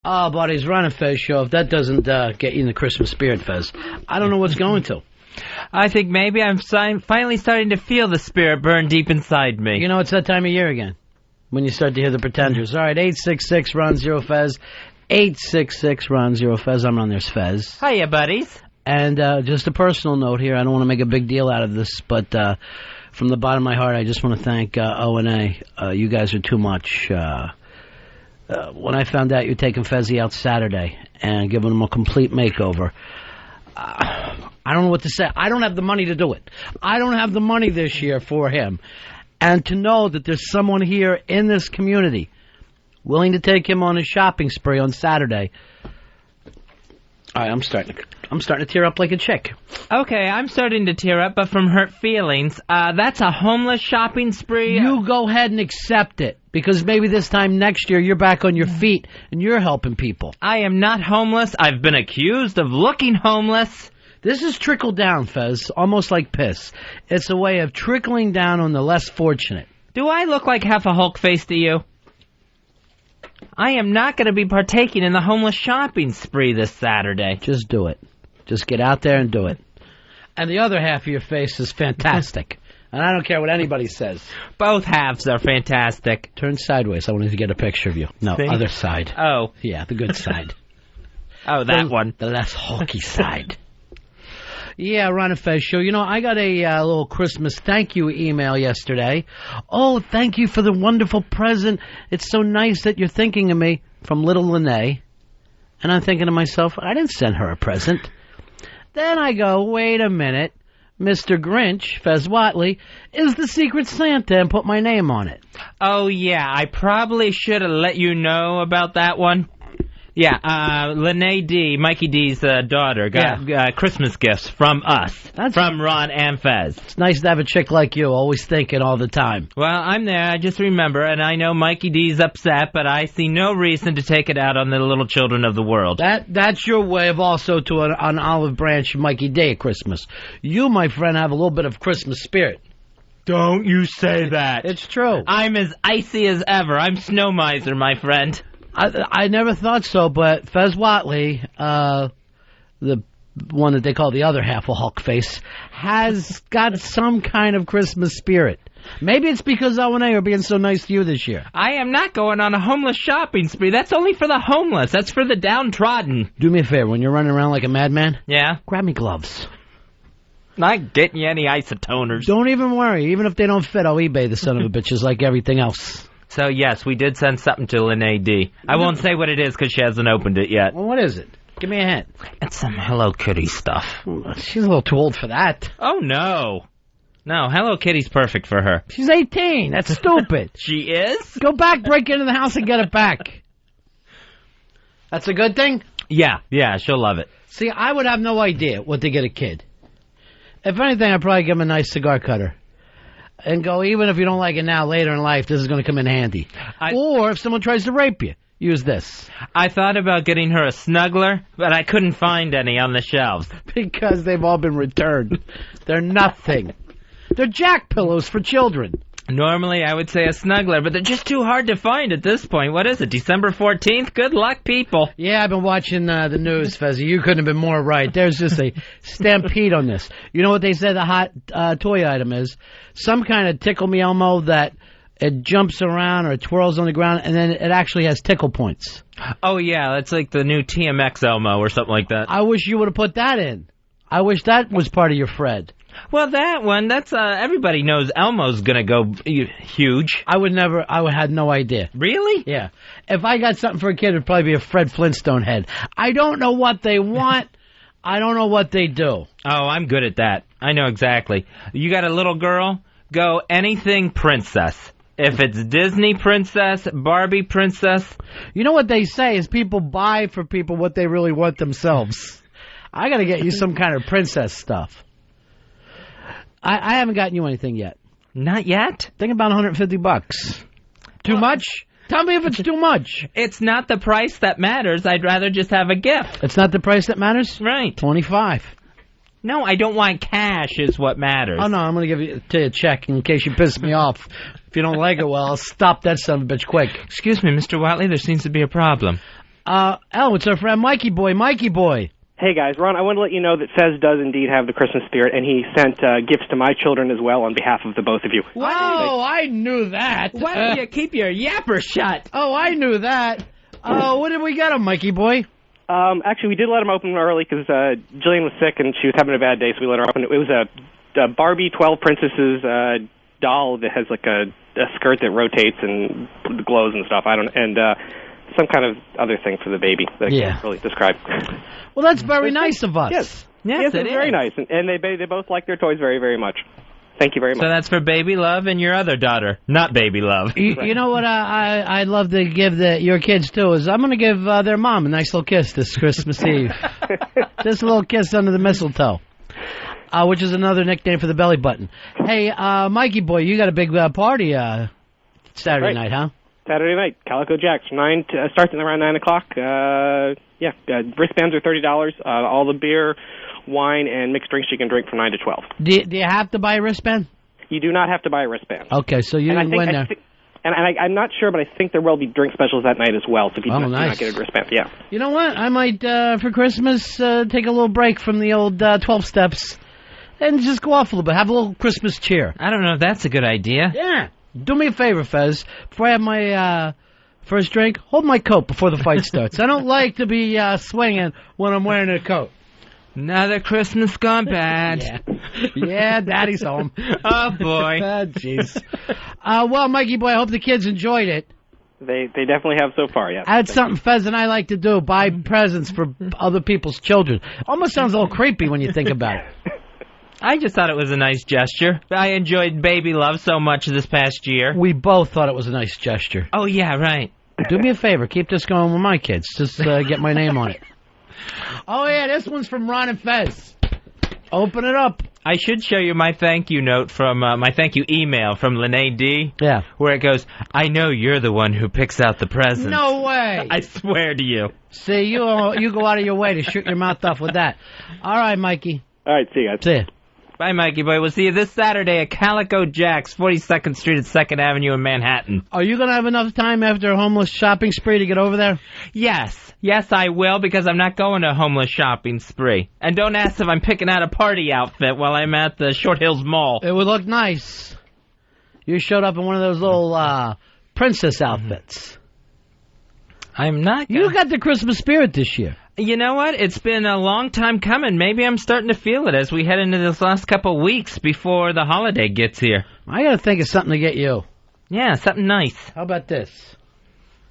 Oh, buddies, run a Fez show. If that doesn't get you in the Christmas spirit, Fez, I don't know what's going to. I think maybe I'm finally starting to feel the spirit burn deep inside me. You know, it's that time of year again when you start to hear the pretenders. All right, 866-RON-0-FEZ. 866-RON-0-FEZ. I'm on there's Fez. Hiya, buddies. And just a personal note here. I don't want to make a big deal out of this, but from the bottom of my heart, I just want to thank O&A. You guys are too much. When I found out you're taking Fezzy out Saturday and giving him a complete makeover, I don't know what to say. I don't have the money to do it. I don't have the money this year for him. And to know that there's someone here in this community willing to take him on a shopping spree on Saturday. All right, I'm starting to tear up like a chick. Okay, I'm starting to tear up, but from hurt feelings. That's a homeless shopping spree. You go ahead and accept it, because maybe this time next year you're back on your feet and you're helping people. I am not homeless. I've been accused of looking homeless. This is trickle down, Fez, almost like piss. It's a way of trickling down on the less fortunate. Do I look like half a Hulk face to you? I am not going to be partaking in the homeless shopping spree this Saturday. Just do it. Just get out there and do it. And the other half of your face is fantastic. And I don't care what anybody says. Both halves are fantastic. Turn sideways. I wanted to get a picture of you. No, See? Other side. Oh. Yeah, the good side. Oh, that one. The less hulky side. Yeah, Ron and Fez show. You know, I got a little Christmas thank you email yesterday. Oh, thank you for the wonderful present. It's so nice that you're thinking of me, from little Lene. And I'm thinking to myself, I didn't send her a present. Then I go, wait a minute. Mr. Grinch, Fez Watley, is the Secret Santa and put my name on it. Oh, yeah, I probably should have let you know about that one. Yeah, Lene D, Mikey D's daughter, got Christmas gifts from us, from Ron and Fez. It's nice to have a chick like you, always thinking all the time. Well, I'm there, I just remember, and I know Mikey D's upset, but I see no reason to take it out on the little children of the world. That's your way of also to an olive branch Mikey D at Christmas. You, my friend, have a little bit of Christmas spirit. Don't you say that. It's true. I'm as icy as ever. I'm Snow Miser, my friend. I never thought so, but Fez Watley, the one that they call the other half of Hulk face, has got some kind of Christmas spirit. Maybe it's because O&A are being so nice to you this year. I am not going on a homeless shopping spree. That's only for the homeless. That's for the downtrodden. Do me a favor. When you're running around like a madman, yeah, grab me gloves. Not getting you any isotoners. Don't even worry. Even if they don't fit, I'll eBay the son of a bitches like everything else. So, yes, we did send something to Lene D. I won't say what it is because she hasn't opened it yet. Well, what is it? Give me a hint. It's some Hello Kitty stuff. She's a little too old for that. Oh, no. No, Hello Kitty's perfect for her. She's 18. That's stupid. She is? Go back, break into the house, and get it back. That's a good thing? Yeah, she'll love it. See, I would have no idea what to get a kid. If anything, I'd probably give him a nice cigar cutter. And go, even if you don't like it now, later in life, this is going to come in handy. Or if someone tries to rape you, use this. I thought about getting her a snuggler, but I couldn't find any on the shelves. Because they've all been returned. They're nothing. They're jack pillows for children. Normally, I would say a snuggler, but they're just too hard to find at this point. What is it, December 14th? Good luck, people. Yeah, I've been watching the news, Fezzy. You couldn't have been more right. There's just a stampede on this. You know what they say the hot toy item is? Some kind of Tickle Me Elmo that it jumps around or it twirls on the ground, and then it actually has tickle points. Oh, yeah, that's like the new TMX Elmo or something like that. I wish you would have put that in. I wish that was part of your Fred. Well, that one, that's, everybody knows Elmo's gonna go huge. I had no idea. Really? Yeah. If I got something for a kid, it'd probably be a Fred Flintstone head. I don't know what they want. I don't know what they do. Oh, I'm good at that. I know exactly. You got a little girl? Go anything princess. If it's Disney princess, Barbie princess. You know what they say is people buy for people what they really want themselves. I gotta get you some kind of princess stuff. I haven't gotten you anything yet. Not yet? Think about $150. Too much? Tell me if it's too much. It's not the price that matters. I'd rather just have a gift. It's not the price that matters? Right. $25. No, I don't want cash is what matters. Oh, no, I'm going to give you a check in case you piss me off. If you don't like it, well, I'll stop that son of a bitch quick. Excuse me, Mr. Watley, there seems to be a problem. It's our friend Mikey Boy. Mikey Boy. Hey, guys. Ron, I want to let you know that Fez does indeed have the Christmas spirit, and he sent gifts to my children as well on behalf of the both of you. Whoa, I knew that. Why don't you keep your yapper shut? Oh, I knew that. What did we get him, Mikey Boy? Actually, we did let him open early because Jillian was sick and she was having a bad day, so we let her open. It was a Barbie 12 Princesses doll that has like a skirt that rotates and glows and stuff. And some kind of other thing for the baby that I can't really describe. Well, that's very nice of us. Yes, it's very nice, and they both like their toys very, very much. Thank you very much. So that's for Baby Love and your other daughter, not Baby Love. You know what I'd love to give your kids, too, is I'm going to give their mom a nice little kiss this Christmas Eve. Just a little kiss under the mistletoe, which is another nickname for the belly button. Hey, Mikey Boy, you got a big party Saturday night, huh? Saturday night, Calico Jacks, starts at around 9 o'clock. Wristbands are $30. All the beer, wine, and mixed drinks you can drink from 9 to 12. Do you have to buy a wristband? You do not have to buy a wristband. Okay, so you didn't win there. I'm not sure, but I think there will be drink specials that night as well, so people do not get a wristband. Yeah. You know what? I might, for Christmas, take a little break from the old 12 steps and just go off a little bit. Have a little Christmas cheer. I don't know if that's a good idea. Yeah. Do me a favor, Fez. Before I have my first drink, hold my coat before the fight starts. I don't like to be swinging when I'm wearing a coat. Another Christmas gone bad. Yeah, Daddy's home. Oh, boy. Jeez. Well, Mikey Boy, I hope the kids enjoyed it. They definitely have so far, yeah. That's something Fez and I like to do, buy presents for other people's children. Almost sounds a little creepy when you think about it. I just thought it was a nice gesture. I enjoyed Baby Love so much this past year. We both thought it was a nice gesture. Oh, yeah, right. Do me a favor. Keep this going with my kids. Just get my name on it. Oh, yeah, this one's from Ron and Fez. Open it up. I should show you my thank you note from my thank you email from Lene D. Yeah. Where it goes, I know you're the one who picks out the presents. No way. I swear to you. See, you go out of your way to shoot your mouth off with that. All right, Mikey. All right, see you guys. See ya. Bye, Mikey Boy. We'll see you this Saturday at Calico Jack's, 42nd Street at 2nd Avenue in Manhattan. Are you going to have enough time after a homeless shopping spree to get over there? Yes. Yes, I will, because I'm not going to a homeless shopping spree. And don't ask if I'm picking out a party outfit while I'm at the Short Hills Mall. It would look nice. You showed up in one of those little princess outfits. I'm not gonna... You got the Christmas spirit this year. You know what? It's been a long time coming. Maybe I'm starting to feel it as we head into this last couple of weeks before the holiday gets here. I got to think of something to get you. Yeah, something nice. How about this?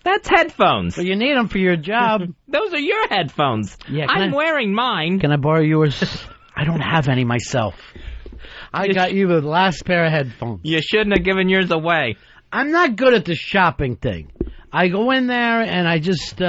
That's headphones. Well, you need them for your job. Those are your headphones. Yeah, I'm wearing mine. Can I borrow yours? I don't have any myself. I got you the last pair of headphones. You shouldn't have given yours away. I'm not good at the shopping thing. I go in there and I just...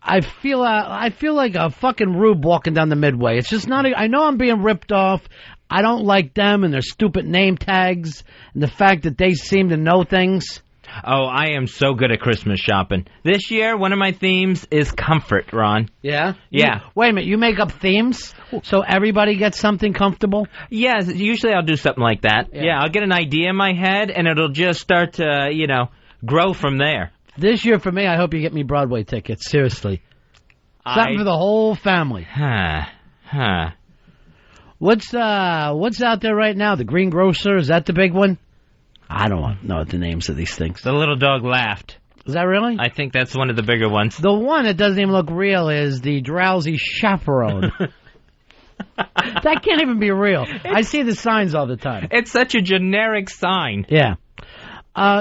I feel like a fucking rube walking down the midway. It's just not... I know I'm being ripped off. I don't like them and their stupid name tags and the fact that they seem to know things. Oh, I am so good at Christmas shopping. This year, one of my themes is comfort, Ron. Yeah? Yeah. Wait a minute, you make up themes so everybody gets something comfortable? Yeah, usually I'll do something like that. Yeah, I'll get an idea in my head and it'll just start to, grow from there. This year for me, I hope you get me Broadway tickets. Seriously. Something for the whole family. What's out there right now? The Green Grocer, is that the big one? I don't know the names of these things. The little dog laughed. Is that really? I think that's one of the bigger ones. The one that doesn't even look real is the Drowsy Chaperone. That can't even be real. I see the signs all the time. It's such a generic sign. Yeah.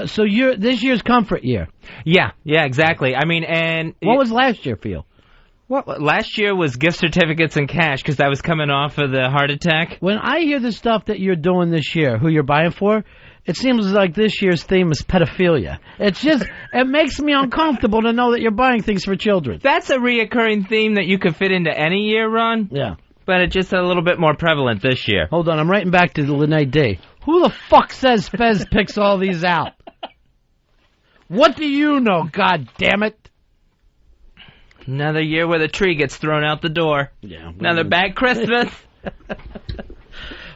So this year's comfort year. Yeah, exactly. I mean, and... What was last year for you? What, last year was gift certificates and cash because I was coming off of the heart attack. When I hear the stuff that you're doing this year, who you're buying for, it seems like this year's theme is pedophilia. It's just, it makes me uncomfortable to know that you're buying things for children. That's a reoccurring theme that you could fit into any year, Ron. Yeah. But it's just a little bit more prevalent this year. Hold on, I'm writing back to Lene D. Who the fuck says Fez picks all these out? What do you know, God damn it? Another year where the tree gets thrown out the door. Yeah. Another bad Christmas.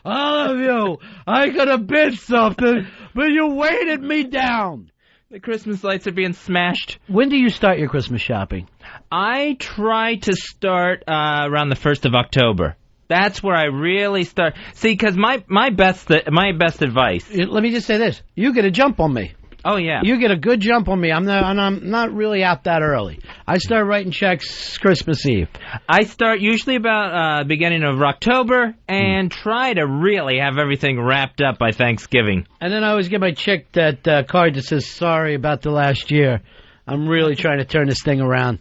All of you, I could have bid something, but you weighted me down. The Christmas lights are being smashed. When do you start your Christmas shopping? I try to start around the 1st of October. That's where I really start. See, because my best advice. Let me just say this: you get a jump on me. Oh yeah, you get a good jump on me. I'm not really out that early. I start writing checks Christmas Eve. I start usually about beginning of October and try to really have everything wrapped up by Thanksgiving. And then I always give my chick that card that says sorry about the last year. I'm really trying to turn this thing around.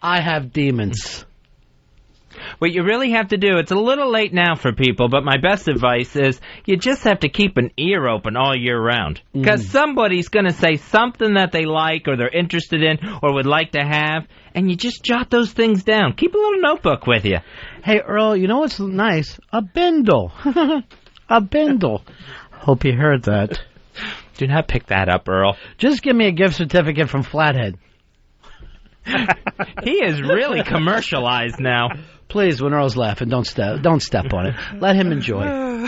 I have demons. What you really have to do, it's a little late now for people, but my best advice is you just have to keep an ear open all year round. Because somebody's going to say something that they like or they're interested in or would like to have, and you just jot those things down. Keep a little notebook with you. Hey, Earl, you know what's nice? A bindle. A bindle. Hope you heard that. Do not pick that up, Earl. Just give me a gift certificate from Flathead. He is really commercialized now. Please, when Earl's laughing, don't step on it. Let him enjoy.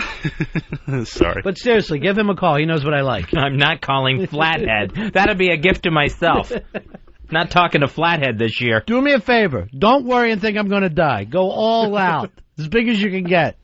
Sorry. But seriously, give him a call. He knows what I like. I'm not calling Flathead. That'll be a gift to myself. Not talking to Flathead this year. Do me a favor. Don't worry and think I'm going to die. Go all out. As big as you can get.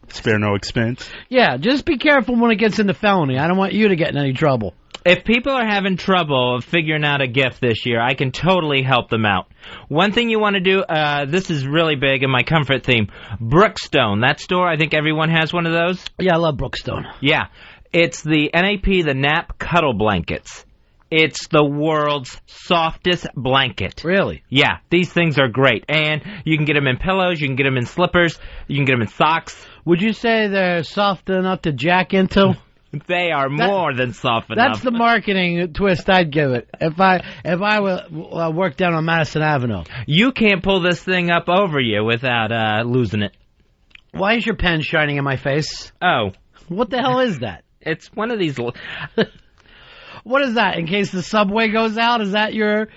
Spare no expense. Yeah, just be careful when it gets into felony. I don't want you to get in any trouble. If people are having trouble figuring out a gift this year, I can totally help them out. One thing you want to do, this is really big in my comfort theme, Brookstone. That store, I think everyone has one of those. Yeah, I love Brookstone. Yeah. It's the NAP, the Nap Cuddle Blankets. It's the world's softest blanket. Really? Yeah, these things are great. And you can get them in pillows, you can get them in slippers, you can get them in socks. Would you say they're soft enough to jack into? They are more than soft enough. That's the marketing twist I'd give it. If I worked down on Madison Avenue. You can't pull this thing up over you without losing it. Why is your pen shining in my face? Oh. What the hell is that? It's one of these... What is that? In case the subway goes out? Is that your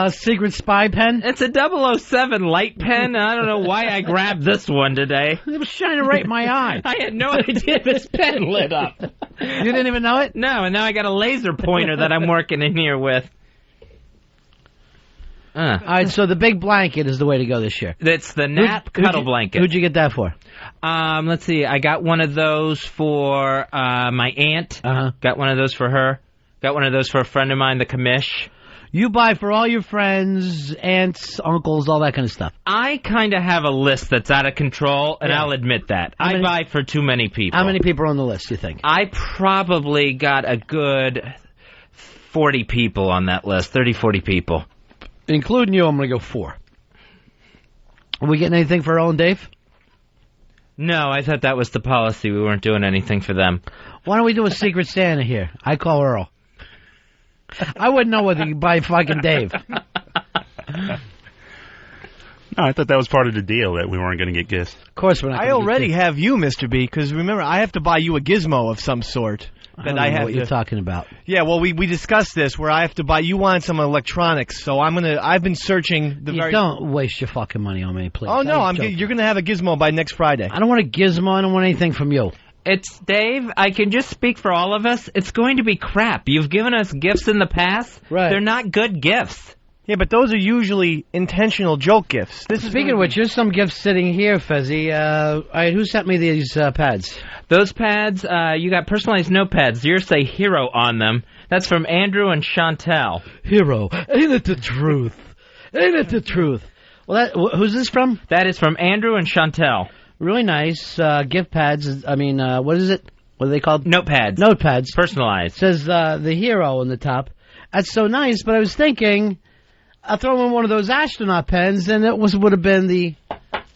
secret spy pen? It's a 007 light pen. I don't know why I grabbed this one today. It was shining right in my eye. I had no idea this pen lit up. You didn't even know it? No, and now I got a laser pointer that I'm working in here with. All right, so the big blanket is the way to go this year. It's the Nap Cuddle Blanket. Who'd you get that for? Let's see. I got one of those for my aunt. Got one of those for her. Got one of those for a friend of mine, the commish. You buy for all your friends, aunts, uncles, all that kind of stuff. I kind of have a list that's out of control, and I'll admit that. I buy for too many people. How many people are on the list, you think? I probably got a good 40 people on that list, 30, 40 people. Including you, I'm going to go 4. Are we getting anything for Earl and Dave? No, I thought that was the policy. We weren't doing anything for them. Why don't we do a Secret Santa here? I call Earl. I wouldn't know whether you buy fucking Dave. No, I thought that was part of the deal, that we weren't going to get gifts. Of course we're not. I already have you, Mr. B, because remember, I have to buy you a gizmo of some sort. That I don't know what you're talking about. Yeah, well, we discussed this, where I have to buy, you want some electronics, so I've been searching Don't waste your fucking money on me, please. Oh, no, you're going to have a gizmo by next Friday. I don't want a gizmo, I don't want anything from you. It's, Dave, I can just speak for all of us. It's going to be crap. You've given us gifts in the past. Right. They're not good gifts. Yeah, but those are usually intentional joke gifts. Speaking of which, there's some gifts sitting here, Fezzy. All right, who sent me these pads? Those pads, you got personalized notepads. Yours say Hero on them. That's from Andrew and Chantel. Hero. Ain't it the truth? Ain't it the truth? Well, who's this from? That is from Andrew and Chantel. Really nice gift pads. I mean, what is it? What are they called? Notepads. Notepads. Personalized. It says the Hero on the top. That's so nice, but I was thinking I'll throw in one of those astronaut pens, and it would have been the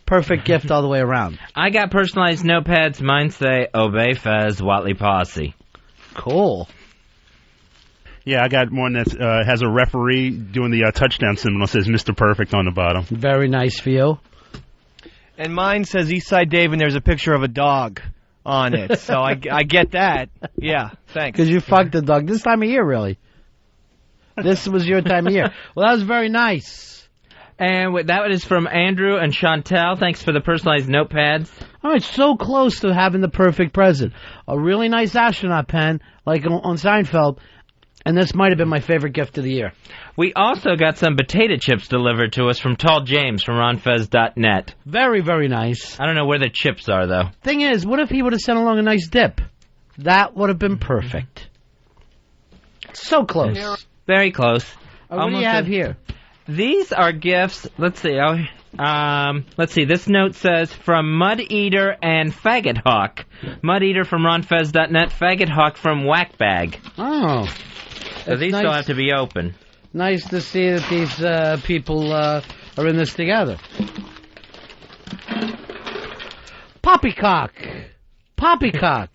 perfect gift all the way around. I got personalized notepads. Mine say, Obey Fez, Watley Posse. Cool. Yeah, I got one that has a referee doing the touchdown symbol. It says Mr. Perfect on the bottom. Very nice for you. And mine says Eastside Dave, and there's a picture of a dog on it. So I get that. Yeah, thanks. Because you fucked the dog this time of year, really. This was your time of year. Well, that was very nice. And that is from Andrew and Chantel. Thanks for the personalized notepads. All right, so close to having the perfect present. A really nice astronaut pen, like on Seinfeld, and this might have been my favorite gift of the year. We also got some potato chips delivered to us from Tall James from ronfez.net. Very, very nice. I don't know where the chips are, though. Thing is, what if he would have sent along a nice dip? That would have been perfect. So close. Very close. What do you have here? These are gifts. Let's see. Let's see. This note says from Mud Eater and Faggot Hawk. Mud Eater from ronfez.net. Faggot Hawk from Whackbag. Oh. So these still have to be open. Nice to see that these people are in this together. Poppycock. Poppycock.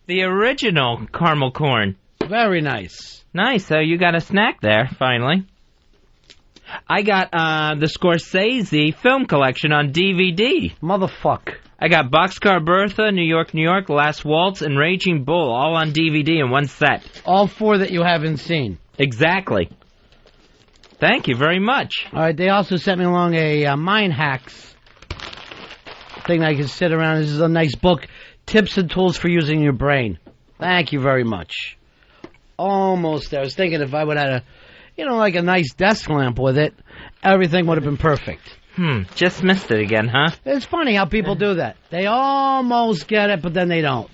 The original caramel corn. Very nice. Nice. So you got a snack there, finally. I got the Scorsese film collection on DVD. Motherfuck. I got Boxcar Bertha, New York, New York, Last Waltz, and Raging Bull, all on DVD in one set. All 4 that you haven't seen. Exactly. Thank you very much. All right, they also sent me along a Mind Hacks thing that I can sit around. This is a nice book, Tips and Tools for Using Your Brain. Thank you very much. Almost there. I was thinking if I would have had like a nice desk lamp with it, everything would have been perfect. Just missed it again, huh? It's funny how people do that. They almost get it, but then they don't.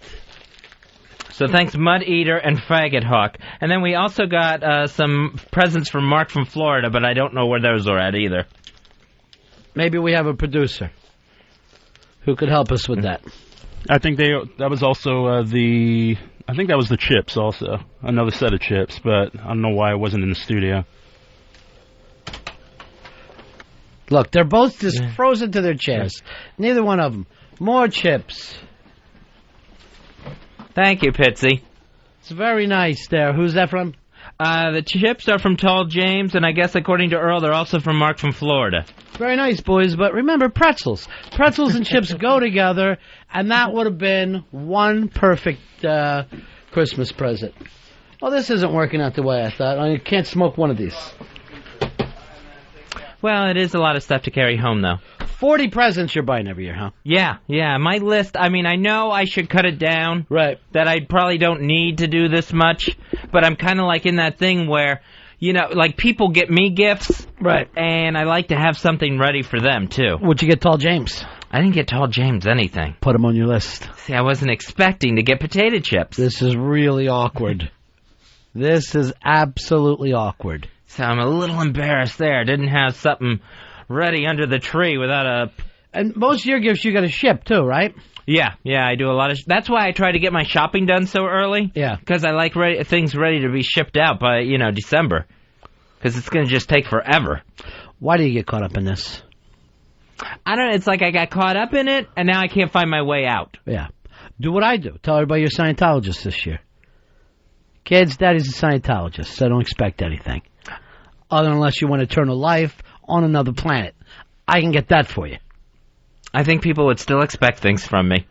So thanks, Mud Eater and Faggot Hawk. And then we also got some presents from Mark from Florida, but I don't know where those are at either. Maybe we have a producer who could help us with that. I think that was also I think that was the chips also. Another set of chips, but I don't know why I wasn't in the studio. Look, they're both just frozen to their chairs. Neither one of them. More chips. Thank you, Pitsy. It's very nice there. Who's that from? The chips are from Tall James, and I guess according to Earl, they're also from Mark from Florida. Very nice, boys, but remember pretzels. Pretzels and chips go together, and that would have been one perfect Christmas present. Well, this isn't working out the way I thought. I can't smoke one of these. Well, it is a lot of stuff to carry home, though. 40 presents you're buying every year, huh? Yeah. My list, I know I should cut it down. Right. That I probably don't need to do this much, but I'm kind of like in that thing where, like people get me gifts. Right. And I like to have something ready for them, too. What'd you get Tall James? I didn't get Tall James anything. Put him on your list. See, I wasn't expecting to get potato chips. This is really awkward. This is absolutely awkward. So I'm a little embarrassed there. Didn't have something ready under the tree without a... And most of your gifts you got to ship, too, right? Yeah, I do a lot of... That's why I try to get my shopping done so early. Yeah. Because I like things ready to be shipped out by, December. Because it's going to just take forever. Why do you get caught up in this? I don't know. It's like I got caught up in it, and now I can't find my way out. Yeah. Do what I do. Tell everybody you're a Scientologist this year. Kids, Daddy's a Scientologist, so don't expect anything. Unless you want eternal life on another planet. I can get that for you. I think people would still expect things from me.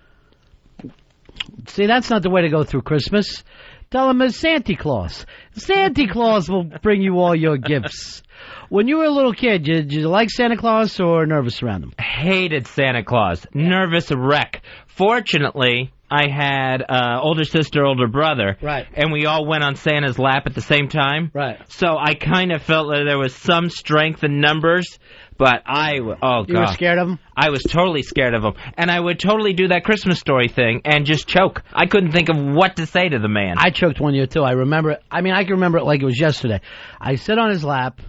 See, that's not the way to go through Christmas. Tell them it's Santa Claus. Santa Claus will bring you all your gifts. When you were a little kid, did you like Santa Claus or nervous around him? Hated Santa Claus. Nervous wreck. Fortunately, I had older sister, older brother. Right. And we all went on Santa's lap at the same time. Right. So I kind of felt that there was some strength in numbers, but oh, God. You were scared of him? I was totally scared of him. And I would totally do that Christmas story thing and just choke. I couldn't think of what to say to the man. I choked one year, too. I remember it. I mean, I can remember it like it was yesterday. I sit on his lap.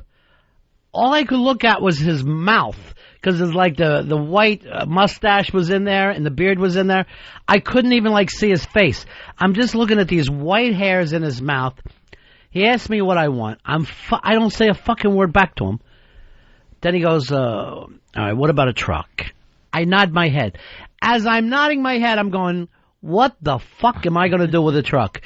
All I could look at was his mouth. Because it's like the white mustache was in there and the beard was in there. I couldn't even see his face. I'm just looking at these white hairs in his mouth. He asked me what I want. I don't say a fucking word back to him. Then he goes, all right, what about a truck? I nod my head. As I'm nodding my head, I'm going, what the fuck am I going to do with a truck?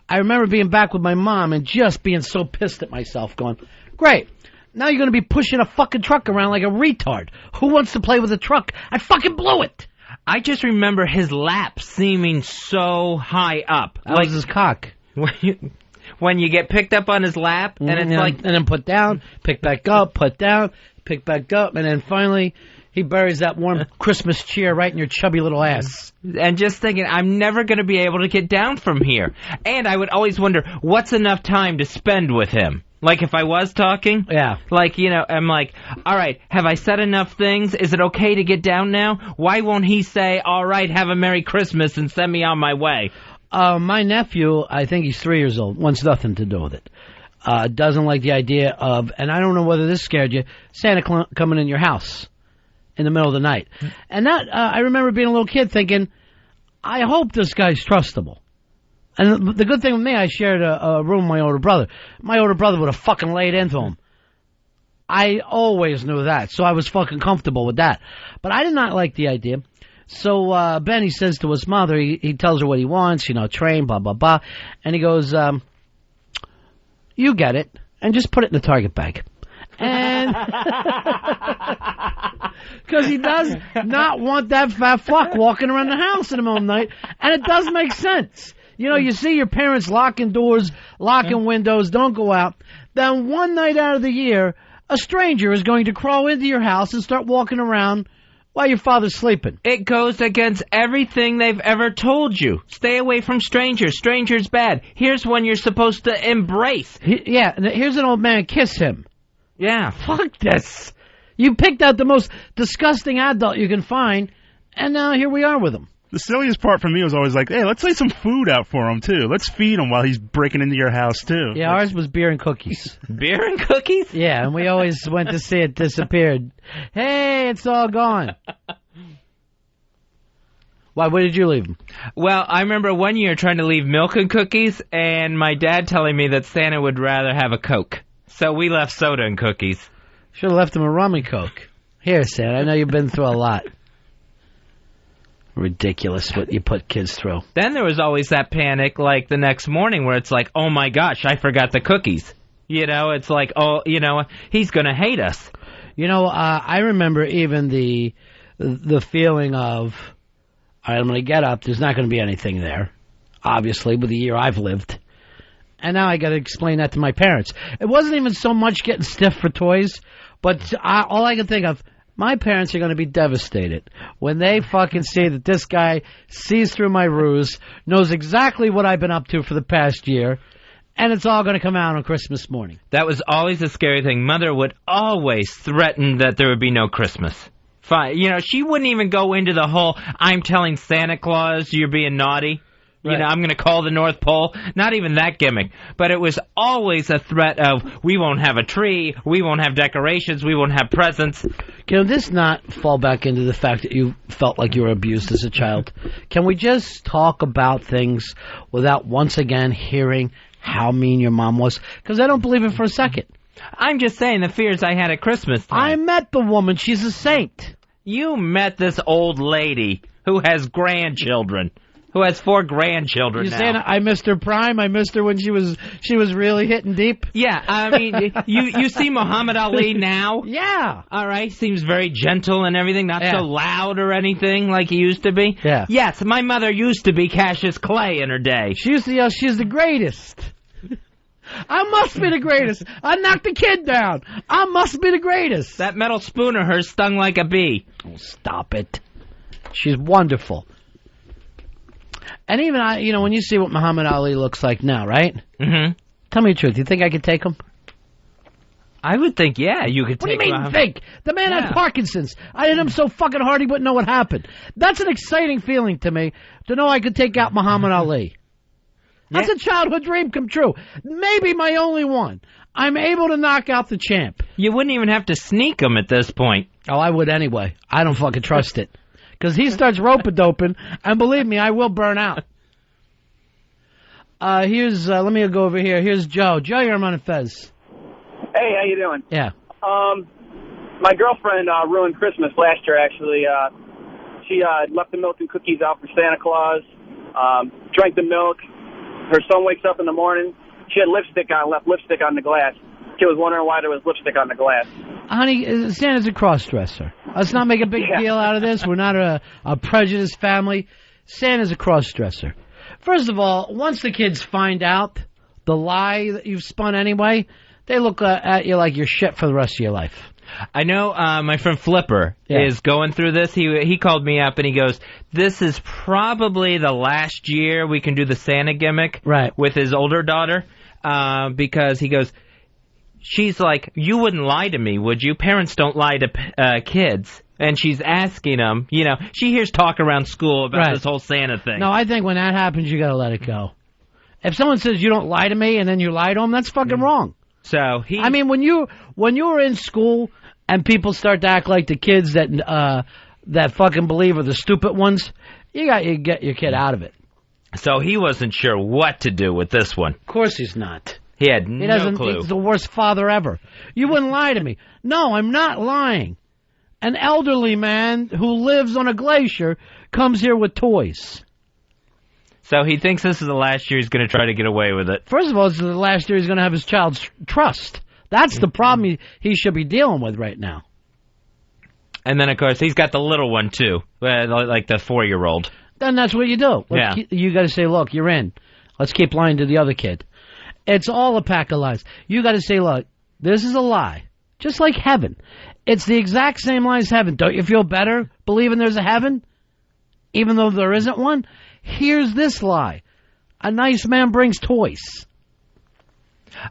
I remember being back with my mom and just being so pissed at myself, going, great. Now you're going to be pushing a fucking truck around like a retard. Who wants to play with a truck? I fucking blew it. I just remember his lap seeming so high up. That was his cock. When you get picked up on his lap, and it's like... And then put down, pick back up, put down, pick back up, and then finally He buries that warm Christmas cheer right in your chubby little ass. And just thinking, I'm never going to be able to get down from here. And I would always wonder, what's enough time to spend with him? Like, if I was talking? Yeah. Like, I'm like, all right, have I said enough things? Is it okay to get down now? Why won't he say, all right, have a Merry Christmas and send me on my way? My nephew, I think he's 3 years old, wants nothing to do with it. Doesn't like the idea of, and I don't know whether this scared you, Santa coming in your house in the middle of the night. And that, I remember being a little kid thinking, I hope this guy's trustable. And the good thing with me, I shared a room with my older brother. My older brother would have fucking laid into him. I always knew that, so I was fucking comfortable with that. But I did not like the idea. So Ben, he says to his mother, he tells her what he wants, train, blah, blah, blah. And he goes, you get it, and just put it in the Target bag. And because he does not want that fat fuck walking around the house in the middle of the night, and it does make sense. You see your parents locking doors, locking windows, don't go out. Then one night out of the year, a stranger is going to crawl into your house and start walking around while your father's sleeping. It goes against everything they've ever told you. Stay away from strangers. Strangers bad. Here's one you're supposed to embrace. Here's an old man. Kiss him. Yeah. Fuck this. You picked out the most disgusting adult you can find, and now here we are with him. The silliest part for me was always like, hey, let's lay some food out for him, too. Let's feed him while he's breaking into your house, too. Yeah, ours was beer and cookies. Beer and cookies? Yeah, and we always went to see it disappeared. Hey, it's all gone. Why, where did you leave them? Well, I remember one year trying to leave milk and cookies, and my dad telling me that Santa would rather have a Coke. So we left soda and cookies. Should have left him a rum and Coke. Here, Santa, I know you've been through a lot. Ridiculous what you put kids through. Then there was always that panic, like the next morning, where it's like, oh my gosh, I forgot the cookies. It's like, he's going to hate us. I remember even the feeling of, all right, I'm going to get up. There's not going to be anything there, obviously, with the year I've lived. And now I got to explain that to my parents. It wasn't even so much getting stiff for toys, but all I can think of, my parents are going to be devastated when they fucking see that this guy sees through my ruse, knows exactly what I've been up to for the past year, and it's all going to come out on Christmas morning. That was always a scary thing. Mother would always threaten that there would be no Christmas. Fine. She wouldn't even go into the whole, I'm telling Santa Claus you're being naughty. Right. I'm going to call the North Pole. Not even that gimmick. But it was always a threat of, we won't have a tree, we won't have decorations, we won't have presents. Can this not fall back into the fact that you felt like you were abused as a child? Can we just talk about things without once again hearing how mean your mom was? Because I don't believe it for a second. I'm just saying the fears I had at Christmas time. I met the woman. She's a saint. You met this old lady who has grandchildren. Who has 4 grandchildren now. You saying I missed her prime? I missed her when she was really hitting deep? Yeah, I mean, you see Muhammad Ali now? Yeah. All right, seems very gentle and everything, not so loud or anything like he used to be. Yeah. Yes, my mother used to be Cassius Clay in her day. She used to yell, she's the greatest. I must be the greatest. I knocked the kid down. I must be the greatest. That metal spoon of hers stung like a bee. Oh, stop it. She's wonderful. And even when you see what Muhammad Ali looks like now, right? Mm-hmm. Tell me the truth. You think I could take him? I would think, yeah, you could take him. What do you mean, think? The man had Parkinson's. I hit him so fucking hard he wouldn't know what happened. That's an exciting feeling to me, to know I could take out Muhammad Ali. That's a childhood dream come true. Maybe my only one. I'm able to knock out the champ. You wouldn't even have to sneak him at this point. Oh, I would anyway. I don't fucking trust it. Because he starts rope-a-doping, and believe me, I will burn out. Let me go over here. Here's Joe. Joe, you're on Fez. Hey, how you doing? Yeah. My girlfriend ruined Christmas last year, actually. She left the milk and cookies out for Santa Claus, drank the milk. Her son wakes up in the morning. She had lipstick on, left lipstick on the glass. She was wondering why there was lipstick on the glass. Honey, Santa's a cross-dresser. Let's not make a big deal out of this. We're not a prejudiced family. Santa's a cross-dresser. First of all, once the kids find out the lie that you've spun anyway, they look at you like you're shit for the rest of your life. I know my friend Flipper is going through this. He called me up and he goes, this is probably the last year we can do the Santa gimmick with his older daughter because he goes, she's like, you wouldn't lie to me, would you? Parents don't lie to kids. And she's asking him, you know, she hears talk around school about this whole Santa thing. No, I think when that happens, you got to let it go. If someone says you don't lie to me and then you lie to them, that's fucking wrong. So I mean, when you were in school and people start to act like the kids that fucking believe are the stupid ones, you got to get your kid out of it. So he wasn't sure what to do with this one. Of course he's not. He had no clue. He's the worst father ever. You wouldn't lie to me. No, I'm not lying. An elderly man who lives on a glacier comes here with toys. So he thinks this is the last year he's going to try to get away with it. First of all, this is the last year he's going to have his child's trust. That's the problem he should be dealing with right now. And then, of course, he's got the little one, too, like the 4-year-old. Then that's what you do. You got to say, look, you're in. Let's keep lying to the other kid. It's all a pack of lies. You got to say, look, this is a lie. Just like heaven. It's the exact same lie as heaven. Don't you feel better believing there's a heaven? Even though there isn't one? Here's this lie. A nice man brings toys.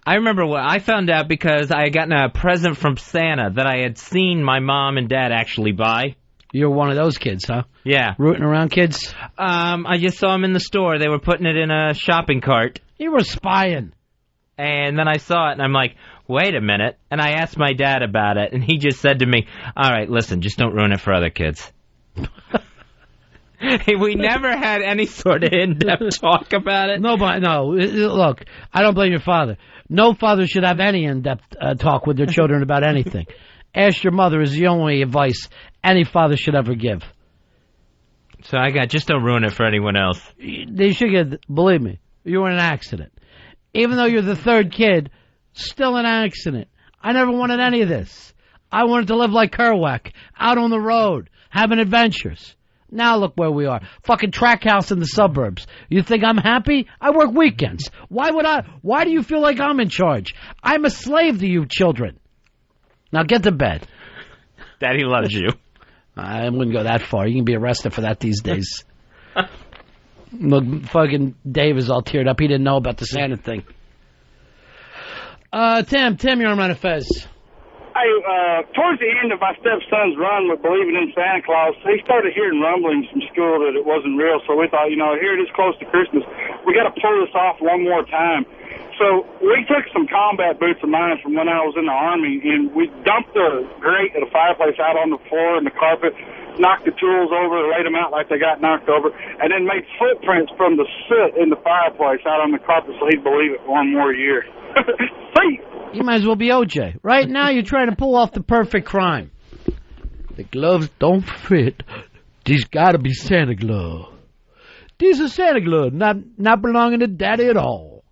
I remember what I found out because I had gotten a present from Santa that I had seen my mom and dad actually buy. You're one of those kids, huh? Yeah. Rooting around kids? I just saw them in the store. They were putting it in a shopping cart. You were spying. And then I saw it, and I'm like, wait a minute. And I asked my dad about it, and he just said to me, all right, listen, just don't ruin it for other kids. We never had any sort of in-depth talk about it. No, look, I don't blame your father. No father should have any in-depth talk with their children about anything. Ask your mother is the only advice any father should ever give. So just don't ruin it for anyone else. They should get, believe me, you were in an accident. Even though you're the third kid, still an accident. I never wanted any of this. I wanted to live like Kerouac, out on the road, having adventures. Now look where we are. Fucking track house in the suburbs. You think I'm happy? I work weekends. Why do you feel like I'm in charge? I'm a slave to you children. Now get to bed. Daddy loves you. I wouldn't go that far. You can be arrested for that these days. Look, fucking Dave is all teared up. He didn't know about the Santa thing. Tim, you're on Run Fez. Hey, towards the end of my stepson's run with believing in Santa Claus, he started hearing rumblings from school that it wasn't real. So we thought, here it is close to Christmas. We got to pull this off one more time. So we took some combat boots of mine from when I was in the Army, and we dumped the grate of the fireplace out on the floor and the carpet, knocked the tools over, laid them out like they got knocked over, and then made footprints from the soot in the fireplace out on the carpet so he'd believe it one more year. See? You might as well be OJ. Right now you're trying to pull off the perfect crime. The gloves don't fit. These gotta be Santa gloves. These are Santa gloves, not belonging to Daddy at all.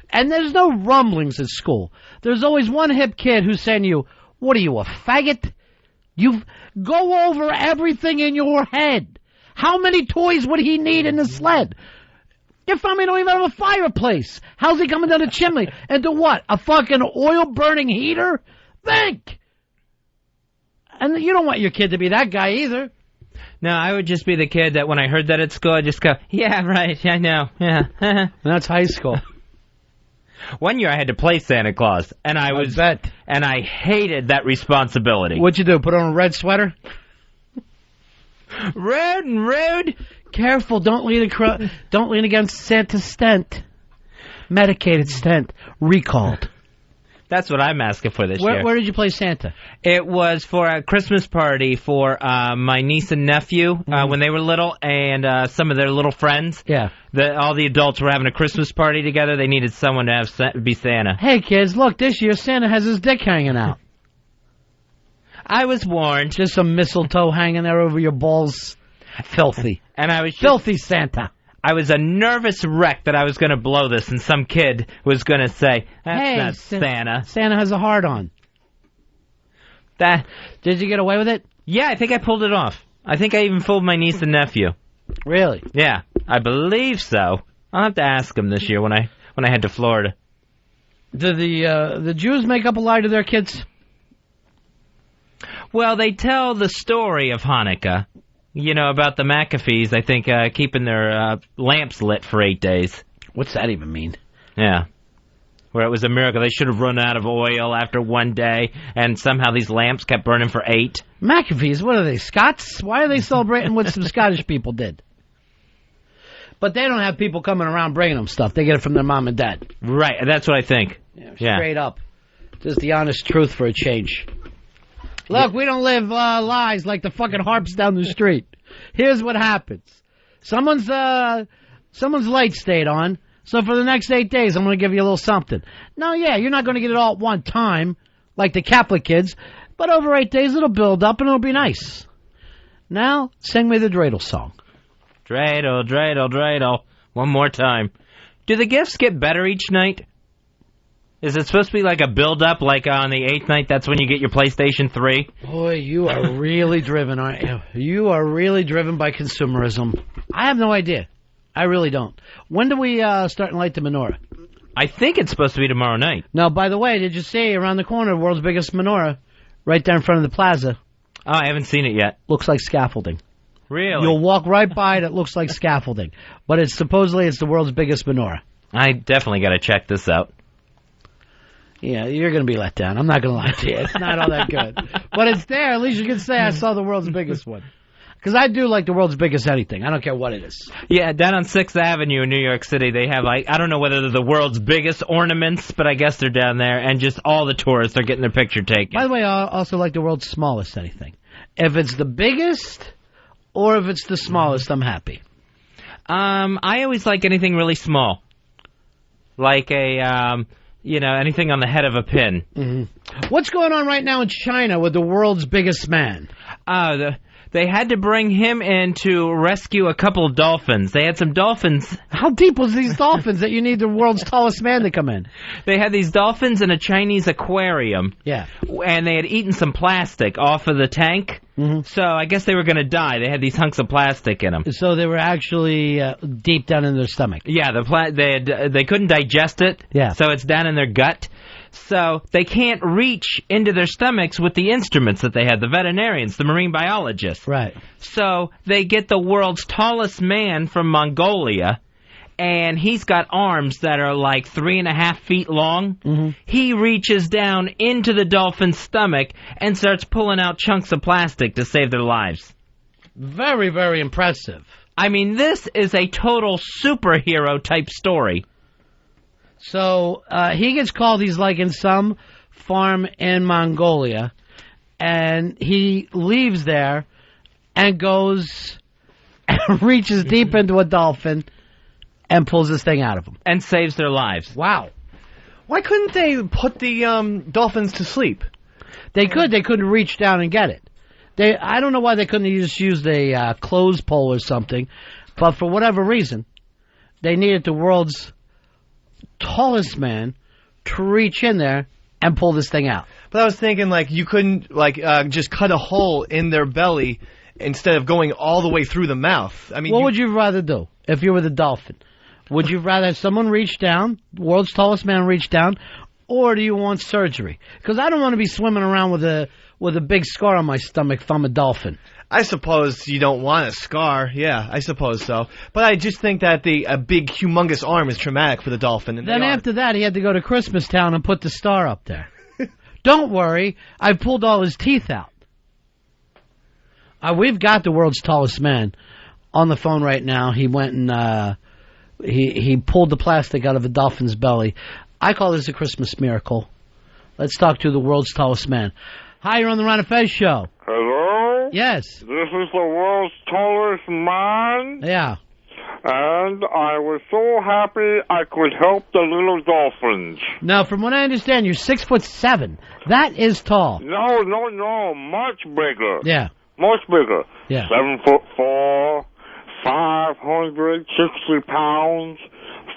And there's no rumblings at school. There's always one hip kid who's saying to you, what are you, a faggot? You go over everything in your head. How many toys would he need in the sled? Your family don't even have a fireplace. How's he coming down the chimney? And to what? A fucking oil-burning heater? Think! And you don't want your kid to be that guy either. No, I would just be the kid that when I heard that at school, I'd just go, yeah, right, I know, yeah. That's high school. One year I had to play Santa Claus, and I hated that responsibility. What'd you do, put on a red sweater? Rude. Careful, don't lean against Santa's stent. Medicated stent. Recalled. That's what I'm asking for this year. Where did you play Santa? It was for a Christmas party for my niece and nephew when they were little, and some of their little friends. Yeah. All the adults were having a Christmas party together. They needed someone to be Santa. Hey, kids, look, this year Santa has his dick hanging out. I was warned. Just some mistletoe hanging there over your balls. Filthy. And I was filthy Santa. I was a nervous wreck that I was going to blow this, and some kid was going to say, that's not Santa. Santa has a hard-on. Did you get away with it? Yeah, I think I pulled it off. I think I even fooled my niece and nephew. Really? Yeah, I believe so. I'll have to ask them this year when I head to Florida. Do the Jews make up a lie to their kids? Well, they tell the story of Hanukkah. You know, about the McAfees, I think, keeping their lamps lit for 8 days. What's that even mean? Yeah. Where it was a miracle. They should have run out of oil after one day, and somehow these lamps kept burning for 8. McAfees, what are they, Scots? Why are they celebrating what some Scottish people did? But they don't have people coming around bringing them stuff. They get it from their mom and dad. Right, that's what I think. Yeah, straight up. Just the honest truth for a change. Look, we don't live lies like the fucking harps down the street. Here's what happens. Someone's light stayed on, so for the next 8 days, I'm going to give you a little something. No, yeah, you're not going to get it all at one time, like the Catholic kids, but over 8 days, it'll build up and it'll be nice. Now, sing me the dreidel song. Dreidel, dreidel, dreidel. One more time. Do the gifts get better each night? Is it supposed to be like a build-up, like on the 8th night, that's when you get your PlayStation 3? Boy, you are really driven, aren't you? You are really driven by consumerism. I have no idea. I really don't. When do we start and light the menorah? I think it's supposed to be tomorrow night. No, by the way, did you see around the corner, the world's biggest menorah, right there in front of the plaza? Oh, I haven't seen it yet. Looks like scaffolding. Really? You'll walk right by it, it looks like scaffolding. But it's supposedly the world's biggest menorah. I definitely got to check this out. Yeah, you're going to be let down. I'm not going to lie to you. It's not all that good. But it's there. At least you can say I saw the world's biggest one. Because I do like the world's biggest anything. I don't care what it is. Yeah, down on 6th Avenue in New York City, they have, like, I don't know whether they're the world's biggest ornaments, but I guess they're down there, and just all the tourists are getting their picture taken. By the way, I also like the world's smallest anything. If it's the biggest or if it's the smallest, I'm happy. I always like anything really small. Like anything on the head of a pin. Mm-hmm. What's going on right now in China with the world's biggest man? They had to bring him in to rescue a couple of dolphins. They had some dolphins. How deep was these dolphins that you need the world's tallest man to come in? They had these dolphins in a Chinese aquarium. Yeah. And they had eaten some plastic off of the tank. Mm-hmm. So I guess they were going to die. They had these hunks of plastic in them. So they were actually deep down in their stomach. Yeah, they couldn't digest it. Yeah. So it's down in their gut. So they can't reach into their stomachs with the instruments that they had, the veterinarians, the marine biologists. Right. So they get the world's tallest man from Mongolia, and he's got arms that are like 3.5 feet long. Mm-hmm. He reaches down into the dolphin's stomach and starts pulling out chunks of plastic to save their lives. Very, very impressive. I mean, this is a total superhero type story. So he gets called, he's like in some farm in Mongolia, and he leaves there and goes and reaches deep into a dolphin and pulls this thing out of him. And saves their lives. Wow. Why couldn't they put the dolphins to sleep? They could. They couldn't reach down and get it. I don't know why they couldn't just use a clothes pole or something, but for whatever reason, they needed the world's tallest man to reach in there and pull this thing out. But I was thinking, like, you couldn't, like, just cut a hole in their belly instead of going all the way through the mouth. I mean, what would you rather do if you were the dolphin? Would you rather have someone reach down, the world's tallest man reach down, or do you want surgery? Because I don't want to be swimming around with a big scar on my stomach if I'm a dolphin. I suppose you don't want a scar. Yeah, I suppose so. But I just think that a big, humongous arm is traumatic for the dolphin. And then after that, he had to go to Christmas Town and put the star up there. Don't worry, I pulled all his teeth out. We've got the world's tallest man on the phone right now. He went and he pulled the plastic out of a dolphin's belly. I call this a Christmas miracle. Let's talk to the world's tallest man. Hi, you're on the Ron and Fez show. Hello? Yes. This is the world's tallest man. Yeah. And I was so happy I could help the little dolphins. Now, from what I understand, you're 6'7". That is tall. No, much bigger. Yeah. Much bigger. Yeah. 7'4", 560 pounds,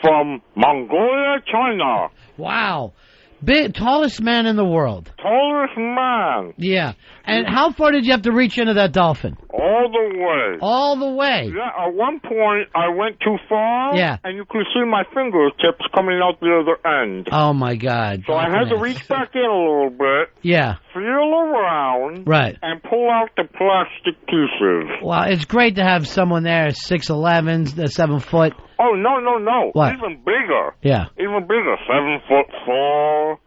from Mongolia, China. Wow. Tallest man in the world. Tallest man. Yeah. And how far did you have to reach into that dolphin? All the way. All the way? Yeah, at one point I went too far. Yeah. And you could see my fingertips coming out the other end. Oh, my God. So I had to reach back in a little bit. Yeah. Feel around. down. Right. And pull out the plastic pieces. Well, it's great to have someone there, 6'11", 7 foot. Oh, no. What? Even bigger. Yeah. Even bigger. 7'4",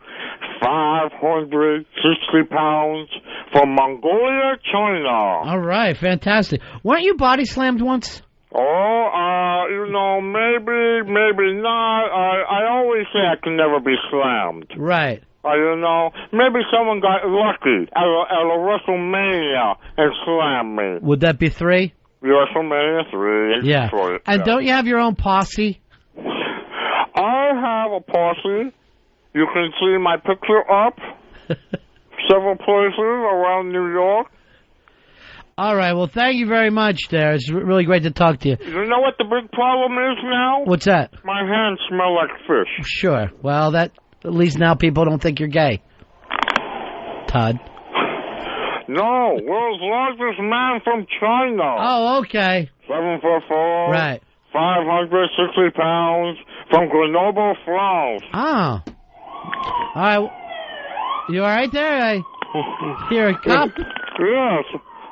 560 pounds, from Mongolia, China. All right, fantastic. Weren't you body slammed once? Oh, maybe not. I always say I can never be slammed. Right. Maybe someone got lucky at a WrestleMania and slammed me. Would that be 3? WrestleMania 3 in Yeah. Detroit. And don't you have your own posse? I have a posse. You can see my picture up several places around New York. All right. Well, thank you very much there. It's really great to talk to you. You know what the big problem is now? What's that? My hands smell like fish. Sure. Well, at least now people don't think you're gay. Todd. No, world's largest man from China. Oh, okay. 7'4". Right. 560 pounds, from Grenoble, France. Oh. All right. You all right there? I hear a cop. Yes.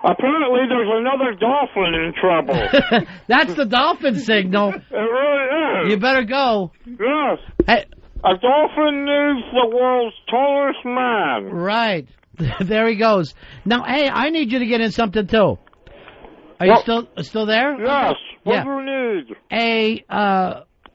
Apparently there's another dolphin in trouble. That's the dolphin signal. It really is. You better go. Yes. Hey. A dolphin needs the world's tallest man. Right. There he goes. Now, hey, I need you to get in something, too. Are you still there? Yes. What Yeah. do you need?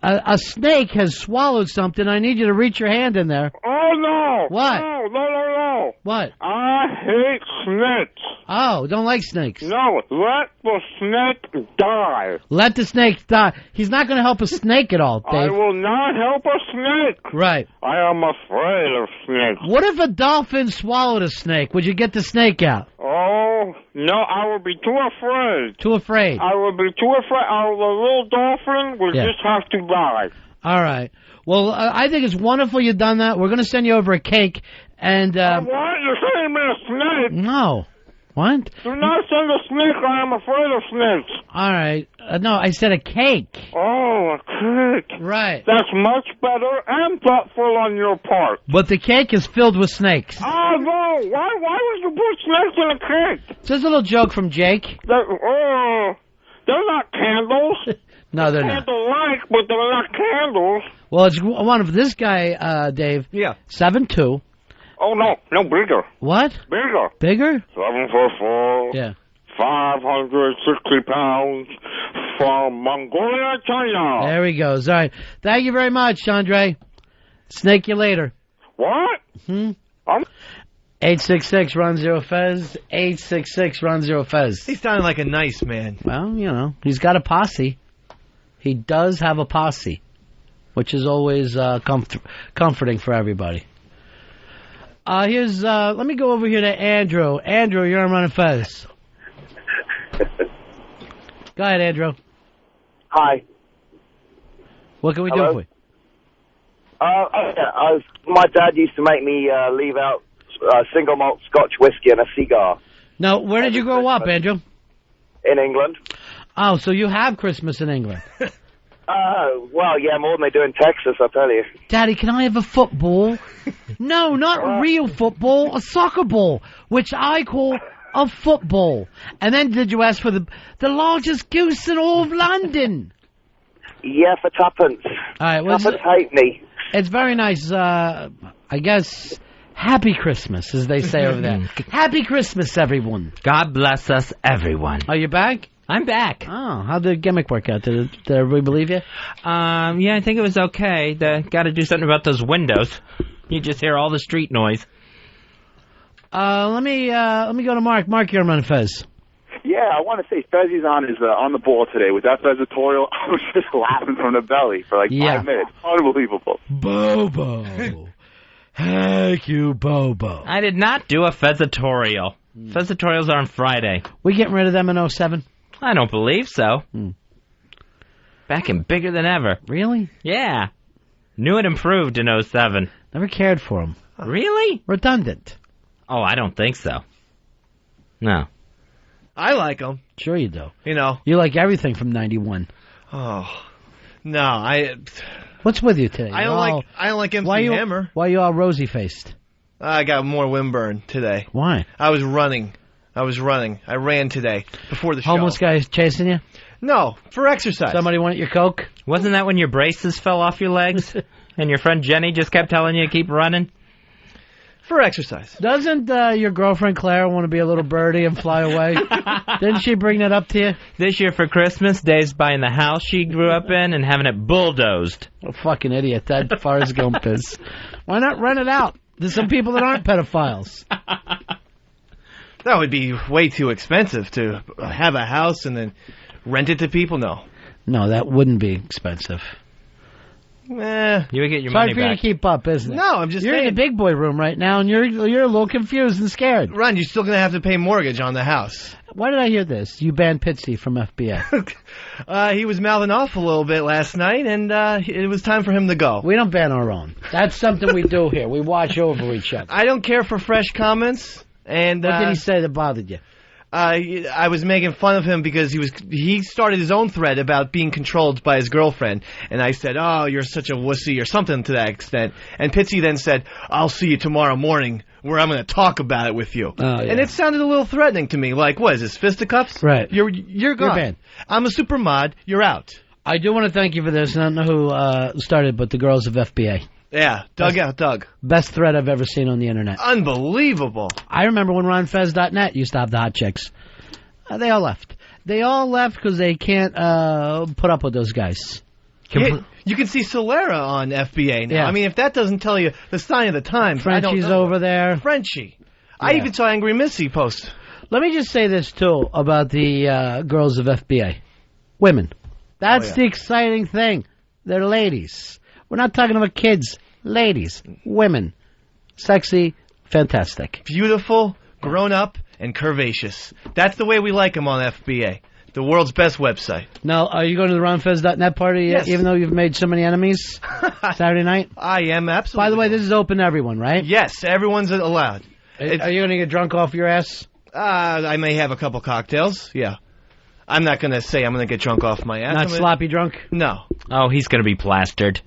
A snake has swallowed something. I need you to reach your hand in there. Oh, no. What? No. What? I hate snakes. Oh, don't like snakes. No, let the snake die. Let the snake die. He's not going to help a snake at all, I Dave. will not help a snake. Right. I am afraid of snakes. What if a dolphin swallowed a snake? Would you get the snake out? Oh, no, I would be too afraid. Too afraid. I would be too afraid. The little dolphin would just have to die. All right. Well, I think it's wonderful you've done that. We're going to send you over a cake. And What? You're sending me a snake? No. What? Do not send a snake. I am afraid of snakes. All right. No, I said a cake. Oh, a cake. Right. That's much better and thoughtful on your part. But the cake is filled with snakes. Oh, no. Why would you put snakes in a cake? Just a little joke from Jake. They're not candles. No, they're not. Candle-like, but they're not candles. Well, it's one of this guy, Dave. Yeah. 7'2". Oh, no, bigger. What? Bigger. Bigger? 7'4". Yeah. 560 pounds, from Mongolia, China. There he goes. All right. Thank you very much, Andre. Snake you later. What? 866-RUN-0-FEZ. 866-RUN-0-FEZ. He sounded like a nice man. Well, he's got a posse. He does have a posse, which is always comforting for everybody. Let me go over here to Andrew. Andrew, you're on Run and Fez. Go ahead, Andrew. Hi. What can we do for you? My dad used to make me leave out single malt Scotch whiskey and a cigar. Now, where did you grow up, Andrew? In England. Oh, so you have Christmas in England. Well, yeah, more than they do in Texas, I'll tell you. Daddy, can I have a football? No, not real football, a soccer ball, which I call a football. And then did you ask for the largest goose in all of London? Yeah, for tuppence. All right, well, tuppence halfpenny. It's very nice. I guess, happy Christmas, as they say over there. Happy Christmas, everyone. God bless us, everyone. Are you back? I'm back. Oh, how'd the gimmick work out? Did everybody believe you? Yeah, I think it was okay. Got to do something about those windows. You just hear all the street noise. Let me go to Mark. Mark, you're on Fez. Yeah, I want to say Fezzi's on the ball today with that Fezzatorial. I was just laughing from the belly for like 5 minutes. Unbelievable. Bobo. Heck you, Bobo. I did not do a Fezzatorial. Fezzatorials are on Friday. We getting rid of them in 07? I don't believe so. Back and bigger than ever. Really? Yeah. New and improved in 07. Never cared for them. Really? Redundant. Oh, I don't think so. No. I like them. Sure you do. You know. You like everything from 91. Oh. No, What's with you today? I don't like MC Hammer. Why are you all rosy-faced? I got more windburn today. Why? I was running. I ran today before the show. Homeless guys chasing you? No, for exercise. Somebody wanted your Coke? Wasn't that when your braces fell off your legs? And your friend Jenny just kept telling you to keep running? For exercise. Doesn't your girlfriend Claire want to be a little birdie and fly away? Didn't she bring that up to you? This year for Christmas, Dave's buying the house she grew up in and having it bulldozed. Oh, fucking idiot. That Forrest Gump is. Why not rent it out? There's some people that aren't pedophiles. That would be way too expensive to have a house and then rent it to people. No, that wouldn't be expensive. You would get your it's money hard for you to keep up, isn't it? No, I'm just You're saying. in the big boy room right now, and you're a little confused and scared. Ron, you're still going to have to pay mortgage on the house. Why did I hear this? You banned Pitsy from FBA. He was mouthing off a little bit last night, and it was time for him to go. We don't ban our own. That's something we do here. We watch over each other. I don't care for fresh comments. And what did he say that bothered you? I was making fun of him because he started his own thread about being controlled by his girlfriend, and I said, "Oh, you're such a wussy," or something to that extent. And Pitsy then said, "I'll see you tomorrow morning, where I'm going to talk about it with you." Oh, yeah. And it sounded a little threatening to me. Like, what is this, fisticuffs? Right. You're gone. You're banned. I'm a super mod. You're out. I do want to thank you for this. I don't know who started, but the girls of FBA. Yeah, Doug. Best thread I've ever seen on the internet. Unbelievable. I remember when RonFez.net used to have the hot chicks. They all left. They all left because they can't put up with those guys. You can see Solera on FBA now. Yeah. I mean, if that doesn't tell you the sign of the times, Frenchie's I don't know. over there. Frenchie. Yeah. I even saw Angry Missy post. Let me just say this, too, about the girls of FBA. Women. That's the exciting thing. They're ladies. We're not talking about kids. Ladies. Women. Sexy. Fantastic. Beautiful, grown up, and curvaceous. That's the way we like them on FBA. The world's best website. Now, are you going to the RonFez.net party Yes. even though you've made so many enemies Saturday night? I am, absolutely. By the way, this is open to everyone, right? Yes, everyone's allowed. Are you going to get drunk off your ass? I may have a couple cocktails, yeah. I'm not going to say I'm going to get drunk off my ass. Not sloppy drunk? No. Oh, he's going to be plastered.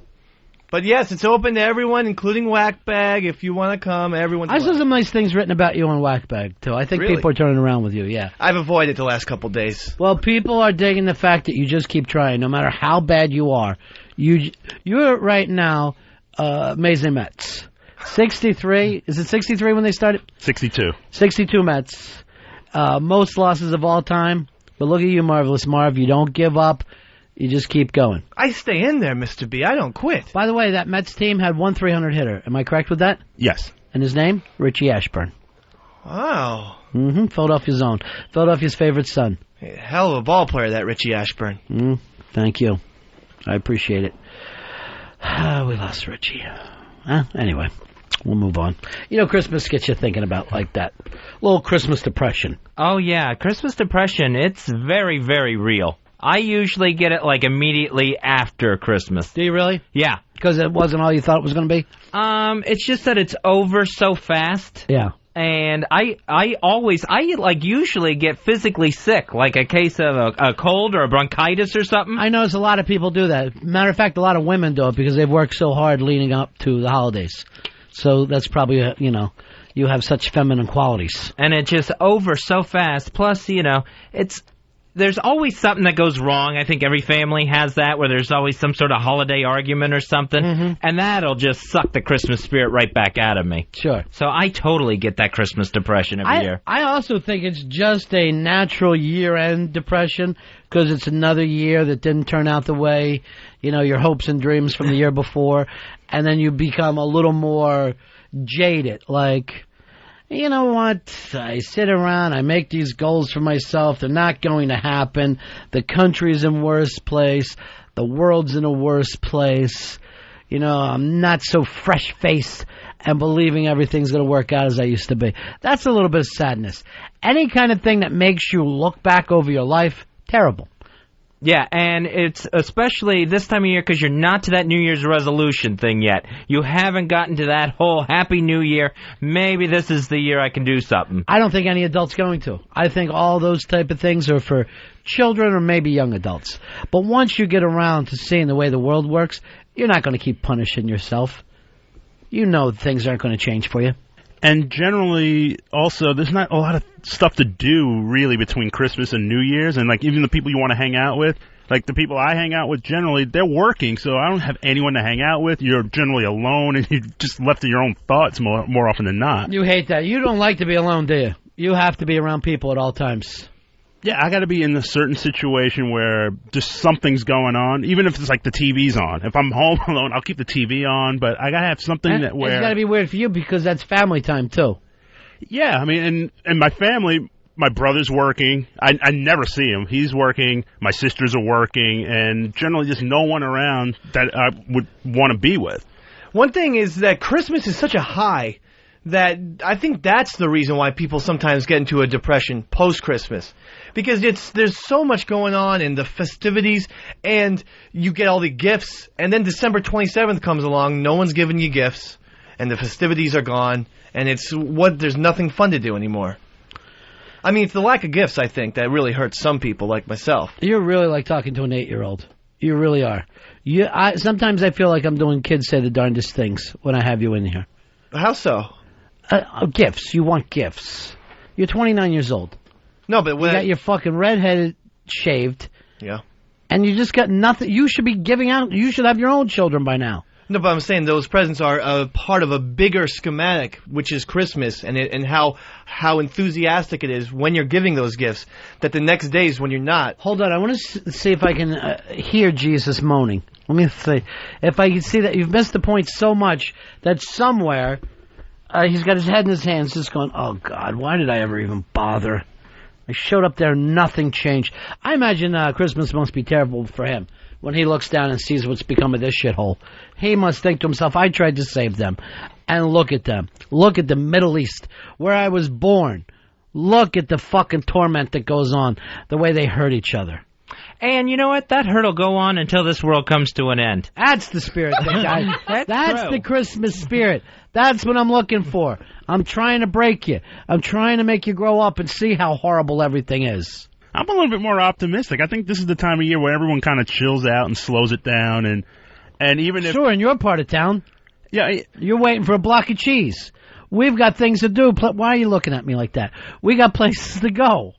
But yes, it's open to everyone, including Whackbag. If you want to come, everyone's I saw some nice things written about you on Whackbag, too. I think Really? people are turning around with you, yeah. I've avoided the last couple days. Well, people are digging the fact that you just keep trying, no matter how bad you are. You're right now, Maison Mets. 63, is it 63 when they started? 62. 62 Mets. Most losses of all time. But look at you, Marvelous Marv. You don't give up. You just keep going. I stay in there, Mr. B. I don't quit. By the way, that Mets team had one 300 hitter. Am I correct with that? Yes. And his name? Richie Ashburn. Wow. Mm-hmm. Philadelphia's own. Philadelphia's favorite son. Hell of a ball player, that Richie Ashburn. Thank you. I appreciate it. We lost Richie. Anyway, we'll move on. You know, Christmas gets you thinking about like that. Little Christmas depression. Oh, yeah. Christmas depression, it's very, very real. I usually get it, like, immediately after Christmas. Do you really? Yeah. Because it wasn't all you thought it was going to be? It's just that it's over so fast. Yeah. And I usually get physically sick, like a case of a cold or a bronchitis or something. I notice a lot of people do that. Matter of fact, a lot of women do it because they've worked so hard leading up to the holidays. So that's probably, you have such feminine qualities. And it's just over so fast. Plus, there's always something that goes wrong. I think every family has that, where there's always some sort of holiday argument or something. Mm-hmm. And that'll just suck the Christmas spirit right back out of me. Sure. So I totally get that Christmas depression every year. I also think it's just a natural year-end depression because it's another year that didn't turn out the way, your hopes and dreams from the year before. And then you become a little more jaded, like... You know what? I sit around, I make these goals for myself. They're not going to happen. The country's in worse place. The world's in a worse place. I'm not so fresh-faced and believing everything's going to work out as I used to be. That's a little bit of sadness. Any kind of thing that makes you look back over your life, terrible. Yeah, and it's especially this time of year because you're not to that New Year's resolution thing yet. You haven't gotten to that whole Happy New Year. Maybe this is the year I can do something. I don't think any adult's going to. I think all those type of things are for children or maybe young adults. But once you get around to seeing the way the world works, you're not going to keep punishing yourself. You know things aren't going to change for you. And generally, also, there's not a lot of stuff to do, really, between Christmas and New Year's. And, like, even the people you want to hang out with, like, the people I hang out with, generally, they're working, so I don't have anyone to hang out with. You're generally alone, and you're just left to your own thoughts more often than not. You hate that. You don't like to be alone, do you? You have to be around people at all times. Yeah, I got to be in a certain situation where just something's going on, even if it's like the TV's on. If I'm home alone, I'll keep the TV on, but I got to have something And that where... It's got to be weird for you because that's family time, too. Yeah, I mean, and my family, my brother's working. I never see him. He's working. My sisters are working, and generally just no one around that I would want to be with. One thing is that Christmas is such a high that I think that's the reason why people sometimes get into a depression post-Christmas. Because there's so much going on in the festivities, and you get all the gifts, and then December 27th comes along, no one's giving you gifts, and the festivities are gone, and there's nothing fun to do anymore. I mean, it's the lack of gifts, I think, that really hurts some people like myself. You're really like talking to an 8-year-old. You really are. Sometimes I feel like I'm doing kids say the darndest things when I have you in here. How so? Gifts. You want gifts. You're 29 years old. No, but when you got your fucking redheaded shaved. Yeah. And you just got nothing. You should be giving out. You should have your own children by now. No, but I'm saying those presents are a part of a bigger schematic, which is Christmas, and how enthusiastic it is when you're giving those gifts, that the next days when you're not. Hold on, I want to see if I can hear Jesus moaning. Let me see. If I can see that you've missed the point so much that somewhere he's got his head in his hands just going, oh, God, why did I ever even bother? I showed up there, nothing changed. I imagine Christmas must be terrible for him when he looks down and sees what's become of this shithole. He must think to himself, I tried to save them. And look at them. Look at the Middle East, where I was born. Look at the fucking torment that goes on, the way they hurt each other. And you know what? That hurt will go on until this world comes to an end. That's the spirit, guys. That's the Christmas spirit. That's what I'm looking for. I'm trying to break you. I'm trying to make you grow up and see how horrible everything is. I'm a little bit more optimistic. I think this is the time of year where everyone kind of chills out and slows it down, and even if... Sure, in your part of town. Yeah. You're waiting for a block of cheese. We've got things to do. Why are you looking at me like that? We got places to go.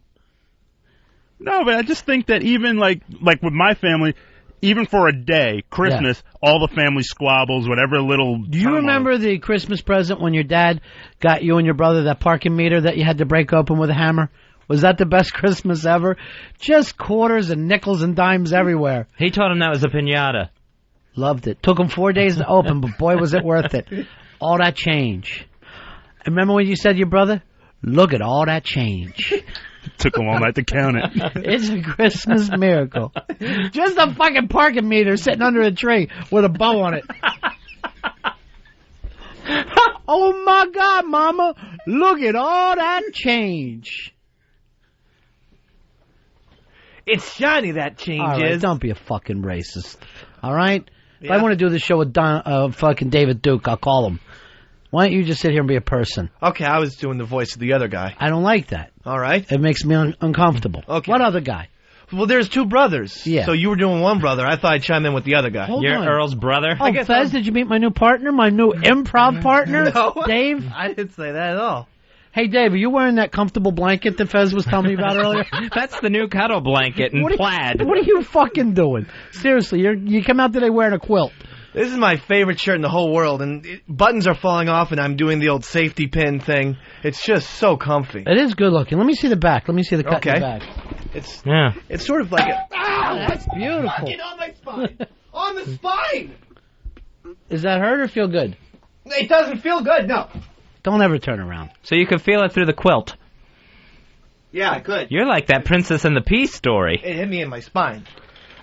No, but I just think that even like with my family, even for a day, Christmas, all the family squabbles, whatever little... Do you remember the Christmas present when your dad got you and your brother that parking meter that you had to break open with a hammer? Was that the best Christmas ever? Just quarters and nickels and dimes everywhere. He told him that was a piñata. Loved it. Took him 4 days to open, but boy, was it worth it. All that change. And remember when you said to your brother, look at all that change. Took him all night to count it. It's a Christmas miracle. Just a fucking parking meter sitting under a tree with a bow on it. Oh, my God, Mama. Look at all that change. It's shiny, that change all right, is. Don't be a fucking racist. All right? Yeah. If I want to do this show with fucking David Duke, I'll call him. Why don't you just sit here and be a person? Okay, I was doing the voice of the other guy. I don't like that. All right. It makes me uncomfortable. Okay. What other guy? Well, there's two brothers. Yeah. So you were doing one brother. I thought I'd chime in with the other guy. You're Earl's brother? Oh, Fez, did you meet my new partner? My new improv partner? No. Dave? I didn't say that at all. Hey, Dave, are you wearing that comfortable blanket that Fez was telling me about earlier? That's the new cuddle blanket in plaid. What are you fucking doing? Seriously, you come out today wearing a quilt. This is my favorite shirt in the whole world, and buttons are falling off, and I'm doing the old safety pin thing. It's just so comfy. It is good looking. Let me see the back. Let me see the cut in the back. It's sort of like a... Ow, that's beautiful. Fucking on my spine. On the spine! Is that hurt or feel good? It doesn't feel good, no. Don't ever turn around. So you could feel it through the quilt. Yeah, I could. You're like that Princess and the Pea story. It hit me in my spine.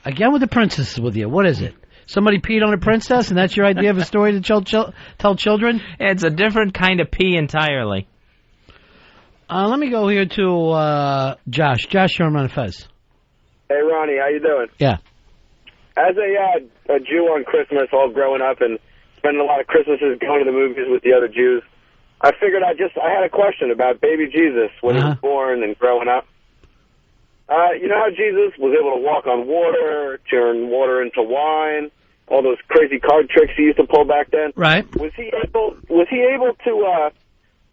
Again with the princesses with you. What is it? Somebody peed on a princess, and that's your idea of a story to tell children? It's a different kind of pee entirely. Let me go here to Josh. Josh, you're on Fez. Hey, Ronnie, how you doing? Yeah. As a Jew on Christmas, all growing up and spending a lot of Christmases going to the movies with the other Jews, I figured I had a question about baby Jesus when he was born and growing up. You know how Jesus was able to walk on water, turn water into wine, all those crazy card tricks he used to pull back then? Right. Was he able to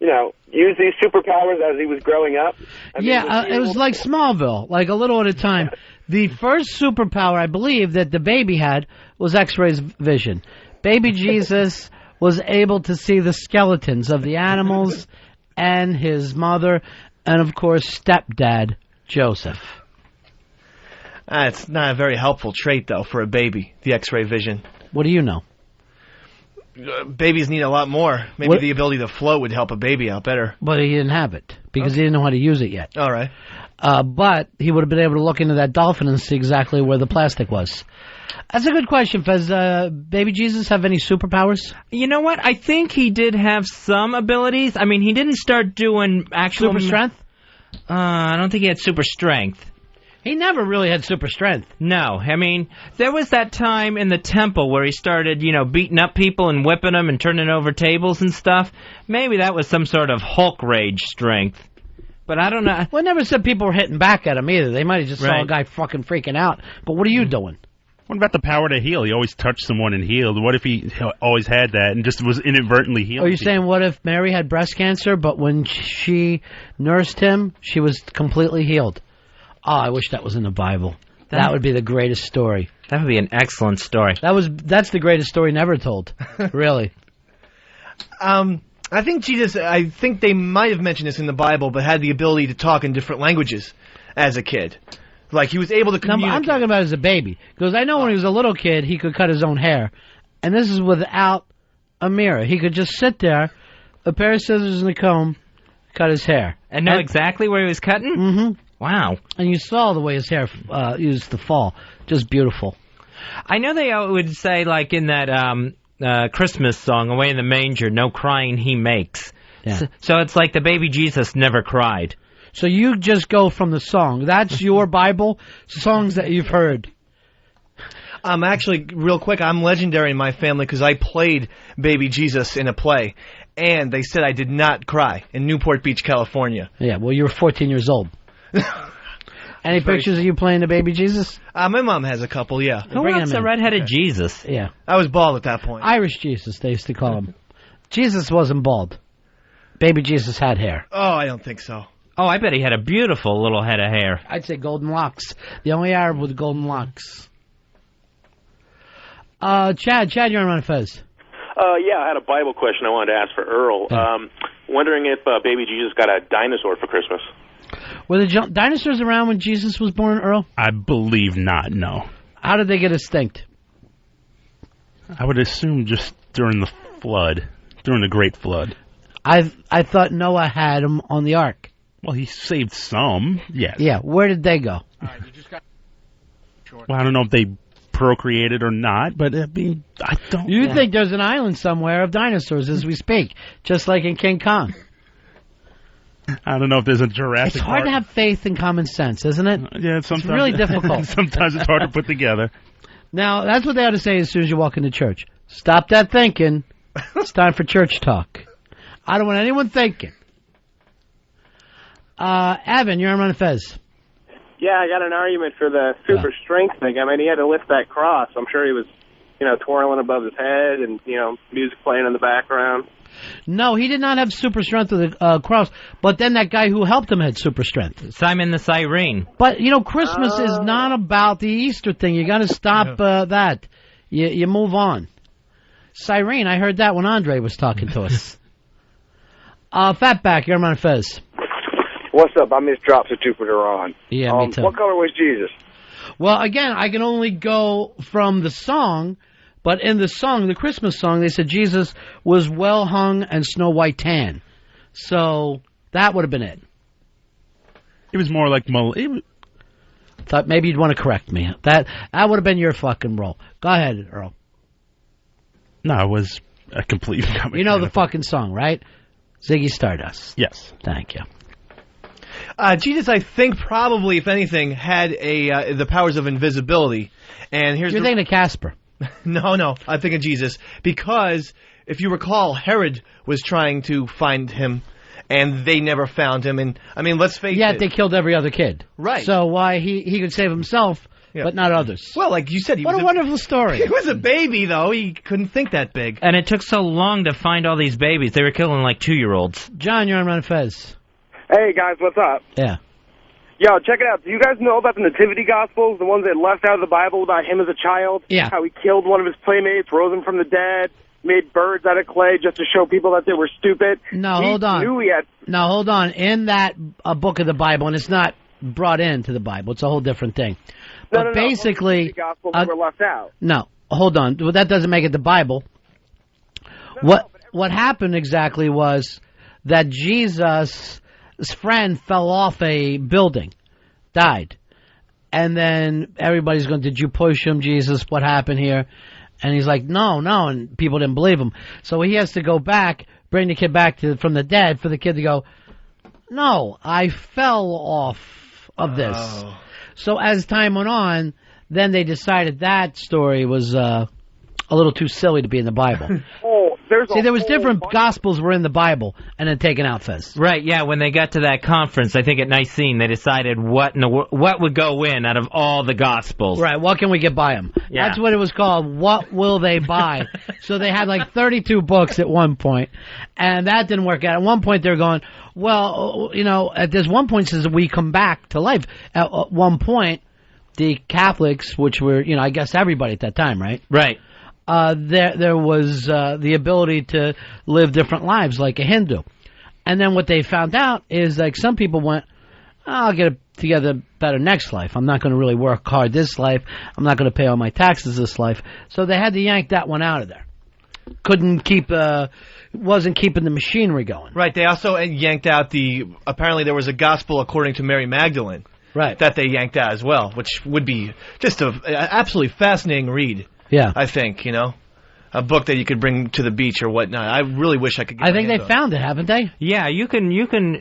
use these superpowers as he was growing up? It was like Smallville, like a little at a time. The first superpower, I believe, that the baby had was X-ray vision. Baby Jesus was able to see the skeletons of the animals and his mother and, of course, stepdad, Joseph. It's not a very helpful trait, though, for a baby, the X-ray vision. What do you know? Babies need a lot more. Maybe the ability to float would help a baby out better. But he didn't have it because he didn't know how to use it yet. All right. But he would have been able to look into that dolphin and see exactly where the plastic was. That's a good question. Does baby Jesus have any superpowers? You know what? I think he did have some abilities. I mean, he didn't start doing actual... Super strength? I don't think he had super strength. He never really had super strength. No. I mean, there was that time in the temple where he started, beating up people and whipping them and turning over tables and stuff. Maybe that was some sort of Hulk rage strength. But I don't know. Well, I never said people were hitting back at him either. They might have just saw a guy fucking freaking out. But what are you doing? What about the power to heal? He always touched someone and healed. What if he always had that and just was inadvertently healing? Are you saying what if Mary had breast cancer, but when she nursed him, she was completely healed? Oh, I wish that was in the Bible. That would be the greatest story. That would be an excellent story. That's the greatest story never told. Really. I think they might have mentioned this in the Bible, but had the ability to talk in different languages as a kid. Like, he was able to communicate. No, I'm talking about as a baby. Because I know when he was a little kid, he could cut his own hair. And this is without a mirror. He could just sit there, a pair of scissors and a comb, cut his hair. And know exactly where he was cutting? Mm-hmm. Wow. And you saw the way his hair used to fall. Just beautiful. I know they would say, like in that Christmas song, Away in the Manger, no crying he makes. Yeah. So it's like the baby Jesus never cried. So you just go from the song. That's your Bible, songs that you've heard. Actually, real quick, I'm legendary in my family because I played Baby Jesus in a play. And they said I did not cry in Newport Beach, California. Yeah, well, you were 14 years old. Any pictures of you playing the baby Jesus? My mom has a couple, yeah. Who wants a redheaded Jesus? Yeah. I was bald at that point. Irish Jesus, they used to call him. Jesus wasn't bald. Baby Jesus had hair. Oh, I don't think so. Oh, I bet he had a beautiful little head of hair. I'd say golden locks. The only Arab with golden locks. Chad, you're on Fez. Yeah, I had a Bible question I wanted to ask for Earl. Yeah. Wondering if baby Jesus got a dinosaur for Christmas. Were the dinosaurs around when Jesus was born, Earl? I believe not, no. How did they get extinct? I would assume just during the flood, during the Great Flood. I thought Noah had them on the ark. Well, he saved some, yes. Yeah, where did they go? Well, I don't know if they procreated or not, but I mean, I don't... You think there's an island somewhere of dinosaurs as we speak, just like in King Kong. I don't know if there's a Jurassic It's hard to have faith and common sense, isn't it? Yeah, sometimes. It's really difficult. Sometimes it's hard to put together. Now, that's what they ought to say as soon as you walk into church. Stop that thinking. It's time for church talk. I don't want anyone thinking. Evan, you're on Fez. Yeah, I got an argument for the super strength thing. I mean, he had to lift that cross. I'm sure he was, twirling above his head and, music playing in the background. No, he did not have super strength with the cross, but then that guy who helped him had super strength. Simon the Cyrene. But, Christmas is not about the Easter thing. You got to stop that. You move on. Cyrene, I heard that when Andre was talking to us. Fatback, you're on Fez. What's up? I missed drops of Jupiter on. Yeah, me too. What color was Jesus? Well, again, I can only go from the song, but in the song, the Christmas song, they said Jesus was well hung and snow white tan. So that would have been it. It was more like... Thought maybe you'd want to correct me. That would have been your fucking role. Go ahead, Earl. No, it was a complete... You know the fucking song, right? Ziggy Stardust. Yes. Thank you. Jesus, I think probably, if anything, had the powers of invisibility. And here's You're thinking of Casper. No, I'm thinking Jesus. Because, if you recall, Herod was trying to find him, and they never found him. And, I mean, let's face it. Yeah, they killed every other kid. Right. So why he could save himself, but not others. Well, like you said, what a wonderful story. He was a baby, though. He couldn't think that big. And it took so long to find all these babies. They were killing like 2-year-olds. John, you're on Ron Fez. Hey, guys, what's up? Yeah. Yo, check it out. Do you guys know about the Nativity Gospels, the ones that left out of the Bible about him as a child? Yeah. How he killed one of his playmates, rose him from the dead, made birds out of clay just to show people that they were stupid. No, hold on. No, hold on. In that book of the Bible, and it's not brought into the Bible. It's a whole different thing. But basically, the Gospels were left out. No, hold on. Well, that doesn't make it the Bible. What happened exactly was that Jesus' friend fell off a building, died. And then everybody's going, did you push him, Jesus? What happened here? And he's like, no. And people didn't believe him. So he has to go back, bring the kid back from the dead for the kid to go, no, I fell off of this. Oh. So as time went on, then they decided that story was a little too silly to be in the Bible. There was different Gospels were in the Bible and then taken out, Fez. Right, yeah, when they got to that conference, I think at Nicene, they decided what would go in out of all the Gospels. Right, what can we get by them? Yeah. That's what it was called, What Will They Buy? So they had like 32 books at one point, and that didn't work out. At one point, they're going, well, at this one point, says we come back to life. At one point, the Catholics, which were, I guess everybody at that time, right? Right. There was the ability to live different lives like a Hindu. And then what they found out is like some people went, I'll get it together better next life. I'm not going to really work hard this life. I'm not going to pay all my taxes this life. So they had to yank that one out of there. Wasn't keeping the machinery going. Right. They also yanked out apparently there was a gospel according to Mary Magdalene. Right. That they yanked out as well, which would be just an absolutely fascinating read. Yeah. I think, a book that you could bring to the beach or whatnot. I really wish I could get I think they found it, haven't they? Yeah, you can,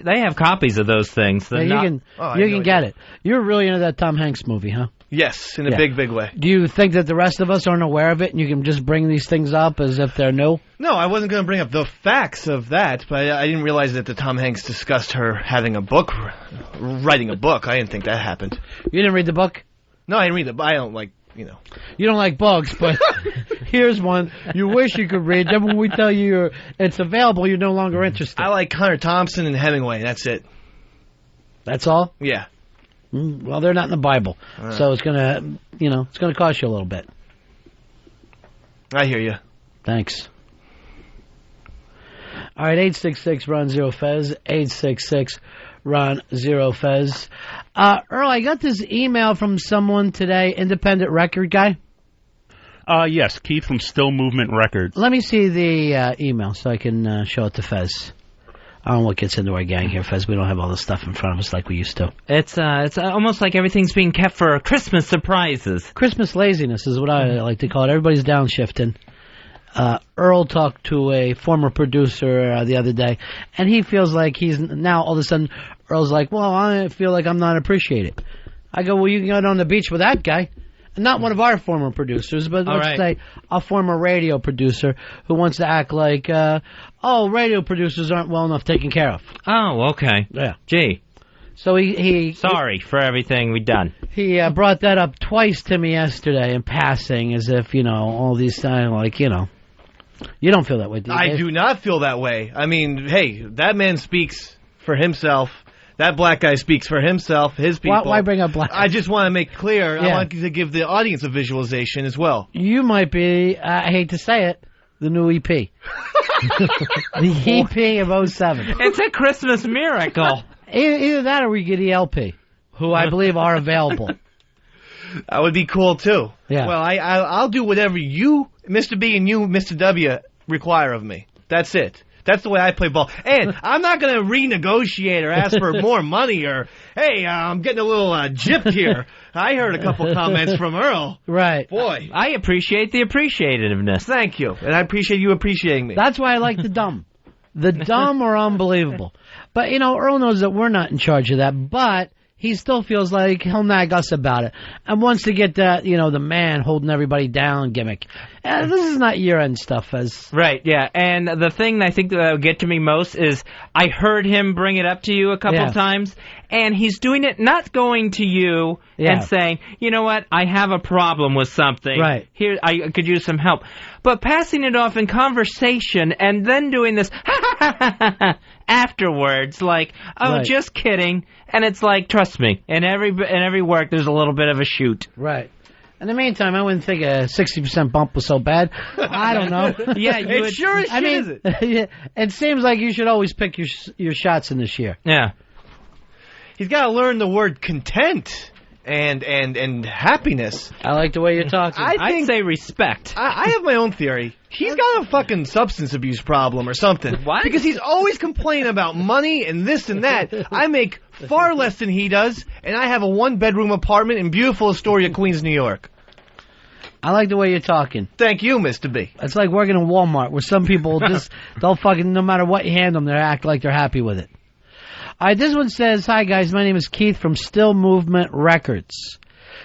they have copies of those things. Yeah, you can get it. You're really into that Tom Hanks movie, huh? Yes, in a big, big way. Do you think that the rest of us aren't aware of it and you can just bring these things up as if they're new? No, I wasn't going to bring up the facts of that, but I didn't realize that the Tom Hanks discussed her having a book, writing a book. I didn't think that happened. You didn't read the book? No, I didn't read the book. I don't like, You don't like books, but here's one you wish you could read. Then when we tell you it's available, you're no longer interested. I like Hunter Thompson and Hemingway. That's it. That's all? Yeah. Well, they're not in the Bible, so it's gonna, it's gonna cost you a little bit. I hear you. Thanks. All right, 866-RON-0-FEZ, 866-RON-0-FEZ. Earl, I got this email from someone today, independent record guy. Yes, Keith from Still Movement Records. Let me see the email so I can show it to Fez. I don't know what gets into our gang here, Fez. We don't have all this stuff in front of us like we used to. It's almost like everything's being kept for Christmas surprises. Christmas laziness is what I like to call it. Everybody's downshifting. Earl talked to a former producer the other day, and he feels like he's now all of a sudden, Earl's like, well, I feel like I'm not appreciated. I go, well, you can go on the beach with that guy. Not one of our former producers, but let's say a former radio producer who wants to act like, radio producers aren't well enough taken care of. Oh, okay. Yeah. Gee. So he sorry for everything we've done. He brought that up twice to me yesterday in passing, as if, all these times, like, you don't feel that way, do you, I Dave? do not feel that way. I mean, hey, that man speaks for himself. That black guy speaks for himself, his people. Why bring up black? I just want to make clear, I want to give the audience a visualization as well. You might be, I hate to say it, the new EP. The EP of 07. It's a Christmas miracle. Either that or we get ELP, who I believe are available. That would be cool, too. Yeah. Well, I'll do whatever you, Mr. B, and you, Mr. W, require of me. That's it. That's the way I play ball. And I'm not going to renegotiate or ask for more money or, hey, I'm getting a little gypped here. I heard a couple comments from Earl. Right. Boy. I appreciate the appreciativeness. Thank you. And I appreciate you appreciating me. That's why I like the dumb. The dumb are unbelievable. But, Earl knows that we're not in charge of that, but he still feels like he'll nag us about it and wants to get that, the man holding everybody down gimmick. This is not year-end stuff, as right. Yeah, and the thing I think that will get to me most is I heard him bring it up to you a couple of times, and he's doing it not going to you and saying, you know what, I have a problem with something. Right. Here, I could use some help. But passing it off in conversation and then doing this afterwards, like, just kidding. And it's like, trust me, in every work there's a little bit of a shoot. Right. In the meantime, I wouldn't think a 60% bump was so bad. I don't know. It sure as shit is it. It seems like you should always pick your shots in this year. Yeah. He's got to learn the word content and happiness. I like the way you're talking. I'd say respect. I have my own theory. He's got a fucking substance abuse problem or something. What? Because he's always complaining about money and this and that. I make far less than he does, and I have a one-bedroom apartment in beautiful Astoria, Queens, New York. I like the way you're talking. Thank you, Mr. B. It's like working in Walmart, where some people they'll fucking, no matter what you hand them, they act like they're happy with it. All right, this one says, hi guys, my name is Keith from Still Movement Records.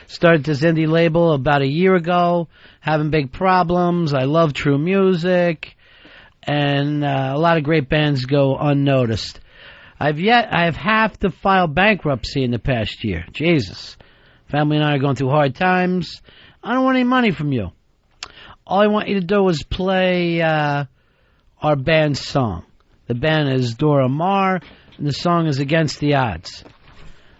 Started this indie label about a year ago, having big problems. I love true music, and a lot of great bands go unnoticed. I have half to file bankruptcy in the past year. Jesus. Family and I are going through hard times. I don't want any money from you. All I want you to do is play our band's song. The band is Dora Maar, and the song is Against the Odds.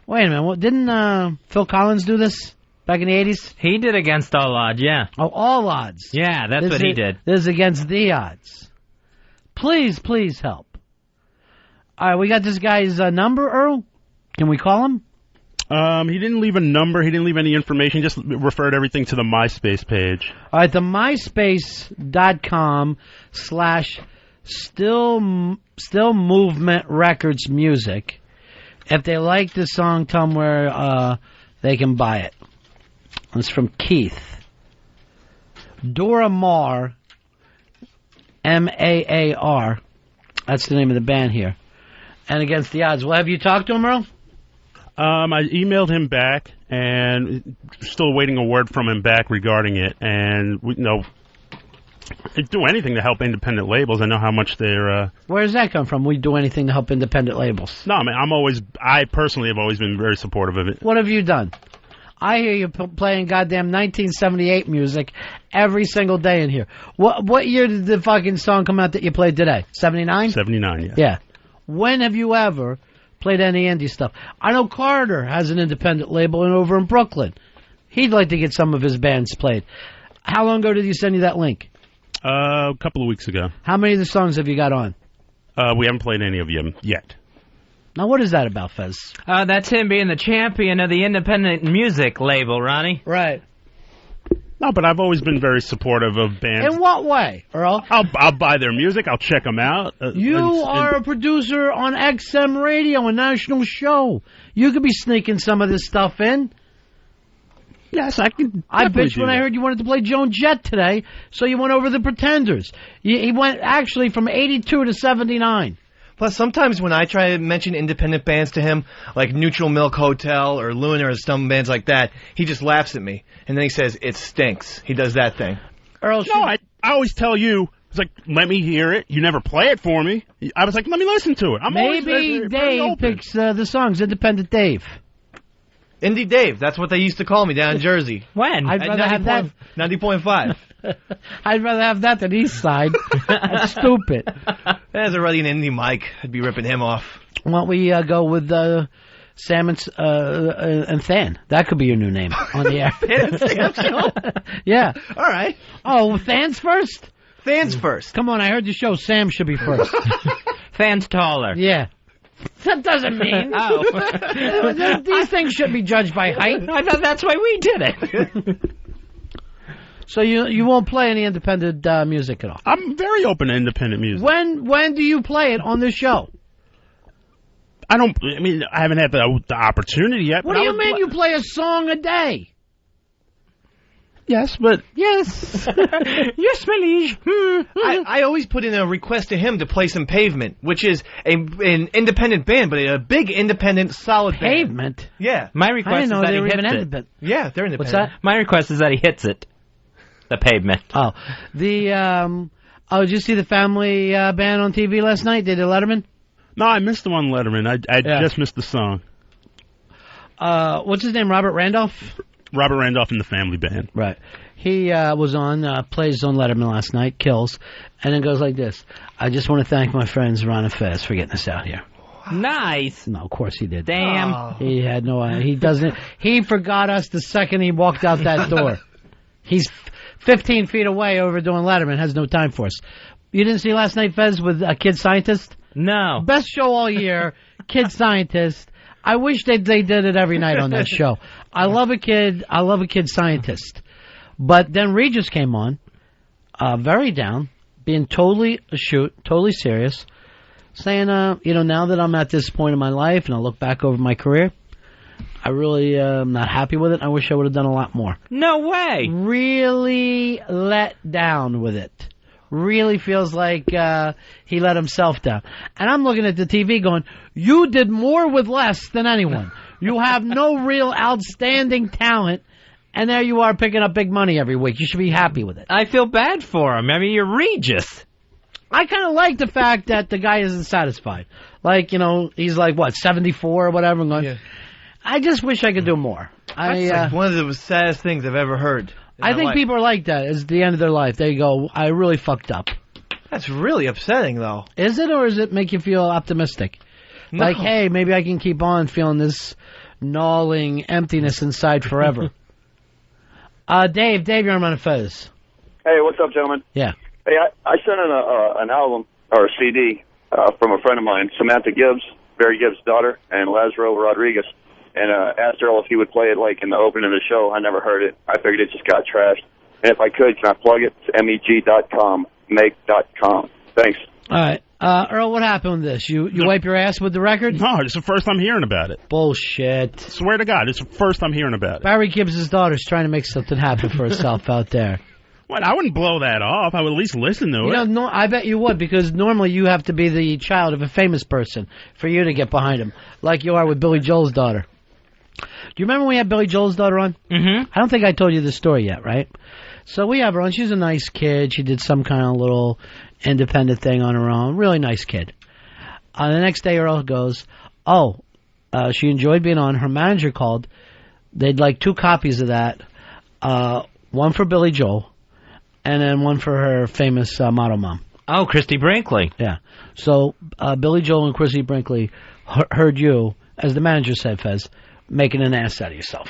Wait a minute, didn't Phil Collins do this back in the 80s? He did Against All Odds, yeah. Oh, All Odds. Yeah, that's what he did. This is Against the Odds. Please help. All right, we got this guy's number, Earl. Can we call him? He didn't leave a number. He didn't leave any information. Just referred everything to the MySpace page. All right, the MySpace.com/Still Movement Records Music. If they like the song, tell them where they can buy it. It's from Keith. Dora Maar, M-A-A-R. That's the name of the band here. And Against the Odds. Well, have you talked to him, Earl? I emailed him back, and still waiting a word from him back regarding it. And do anything to help independent labels. I know how much they're. Where does that come from? We do anything to help independent labels. No, I mean, I personally have always been very supportive of it. What have you done? I hear you playing goddamn 1978 music every single day in here. What year did the fucking song come out that you played today? 79? 79, yeah. Yeah. When have you ever played any indie stuff? I know Carter has an independent label over in Brooklyn. He'd like to get some of his bands played. How long ago did you send you that link? A couple of weeks ago. How many of the songs have you got on? We haven't played any of them yet. Now, what is that about, Fez? That's him being the champion of the independent music label, Ronnie. Right. No, but I've always been very supportive of bands. In what way, Earl? I'll buy their music. I'll check them out. You are a producer on XM Radio, a national show. You could be sneaking some of this stuff in. Yes, I can. I bitched when I heard you wanted to play Joan Jett today, so you went over the Pretenders. He went actually from 82 to 79. Plus, sometimes when I try to mention independent bands to him, like Neutral Milk Hotel or Lunar or some bands like that, he just laughs at me. And then he says, it stinks. He does that thing. Earl, no, I always tell you, it's like, let me hear it. You never play it for me. I was like, let me listen to it. Maybe Dave picks the songs, Independent Dave. Indie Dave, that's what they used to call me down in Jersey. When? I'd rather have that. 90.5. I'd rather have that than East Side. That's stupid. There's already an indie Mike. I'd be ripping him off. Why don't we go with Sam and Than? That could be your new name on the air. Sam show? Yeah. All right. Oh, Than's first? Than's first. Come on, I heard the show. Sam should be first. Than's taller. Yeah. That doesn't mean. Oh. These things should be judged by height. I thought that's why we did it. So you won't play any independent music at all? I'm very open to independent music. When do you play it on this show? I haven't had the opportunity yet. What do you mean you play a song a day? Yes, but... Yes. Yes, my liege. I always put in a request to him to play some Pavement, which is an independent band, but a big independent solid Pavement? band. Yeah. My request is that he hits it. Yeah, they're independent. What's that? My request is that he hits it. The Pavement. Oh. Did you see the family band on TV last night? Did Letterman? No, I missed the one Letterman. I just missed the song. What's his name? Robert Randolph? Robert Randolph in the family band. Right. He was on, plays on Letterman last night, kills, and then goes like this. I just want to thank my friends Ron and Fez for getting us out here. Nice. No, of course he did. Damn. Oh. He had no idea. He doesn't. He forgot us the second he walked out that door. He's 15 feet away over doing Letterman, has no time for us. You didn't see last night, Fez, with a Kid Scientist? No. Best show all year, Kid Scientist. I wish they did it every night on that show. I love a kid scientist. But then Regis came on, very down, being totally totally serious, saying, now that I'm at this point in my life and I look back over my career, I really am not happy with it. I wish I would have done a lot more. No way. Really let down with it. Really feels like he let himself down. And I'm looking at the TV going, you did more with less than anyone. You have no real outstanding talent, and there you are picking up big money every week. You should be happy with it. I feel bad for him. I mean, you're Regis. I kind of like the fact that the guy isn't satisfied. Like, he's like, 74 or whatever. I'm going, I just wish I could do more. That's like one of the saddest things I've ever heard. I think people are like that. It's the end of their life. They go, I really fucked up. That's really upsetting, though. Is it, or does it make you feel optimistic? No. Like, hey, maybe I can keep on feeling this gnawing emptiness inside forever. Dave, you're on Fez. Hey, what's up, gentlemen? Yeah. Hey, I sent in an album, or a CD, from a friend of mine, Samantha Gibbs, Barry Gibbs' daughter, and Lazaro Rodriguez. And asked Earl if he would play it like in the opening of the show. I never heard it. I figured it just got trashed. And if I could, can I plug it? It's meg.com, meg.com. Thanks. All right. Earl, what happened with this? You wipe your ass with the record? No, it's the first time hearing about it. Bullshit. Swear to God, it's the first time hearing about it. Barry Gibbs' daughter's trying to make something happen for herself out there. What? I wouldn't blow that off. I would at least listen to it. No, I bet you would, because normally you have to be the child of a famous person for you to get behind him, like you are with Billy Joel's daughter. Do you remember when we had Billy Joel's daughter on? Mm-hmm. I don't think I told you this story yet, right? So we have her on. She's a nice kid. She did some kind of little independent thing on her own. Really nice kid. The next day, Earl goes, she enjoyed being on. Her manager called. They'd like 2 copies of that. One for Billy Joel, and then one for her famous model mom. Oh, Christy Brinkley. Yeah. So Billy Joel and Christy Brinkley heard you, as the manager said, Fez, making an ass out of yourself.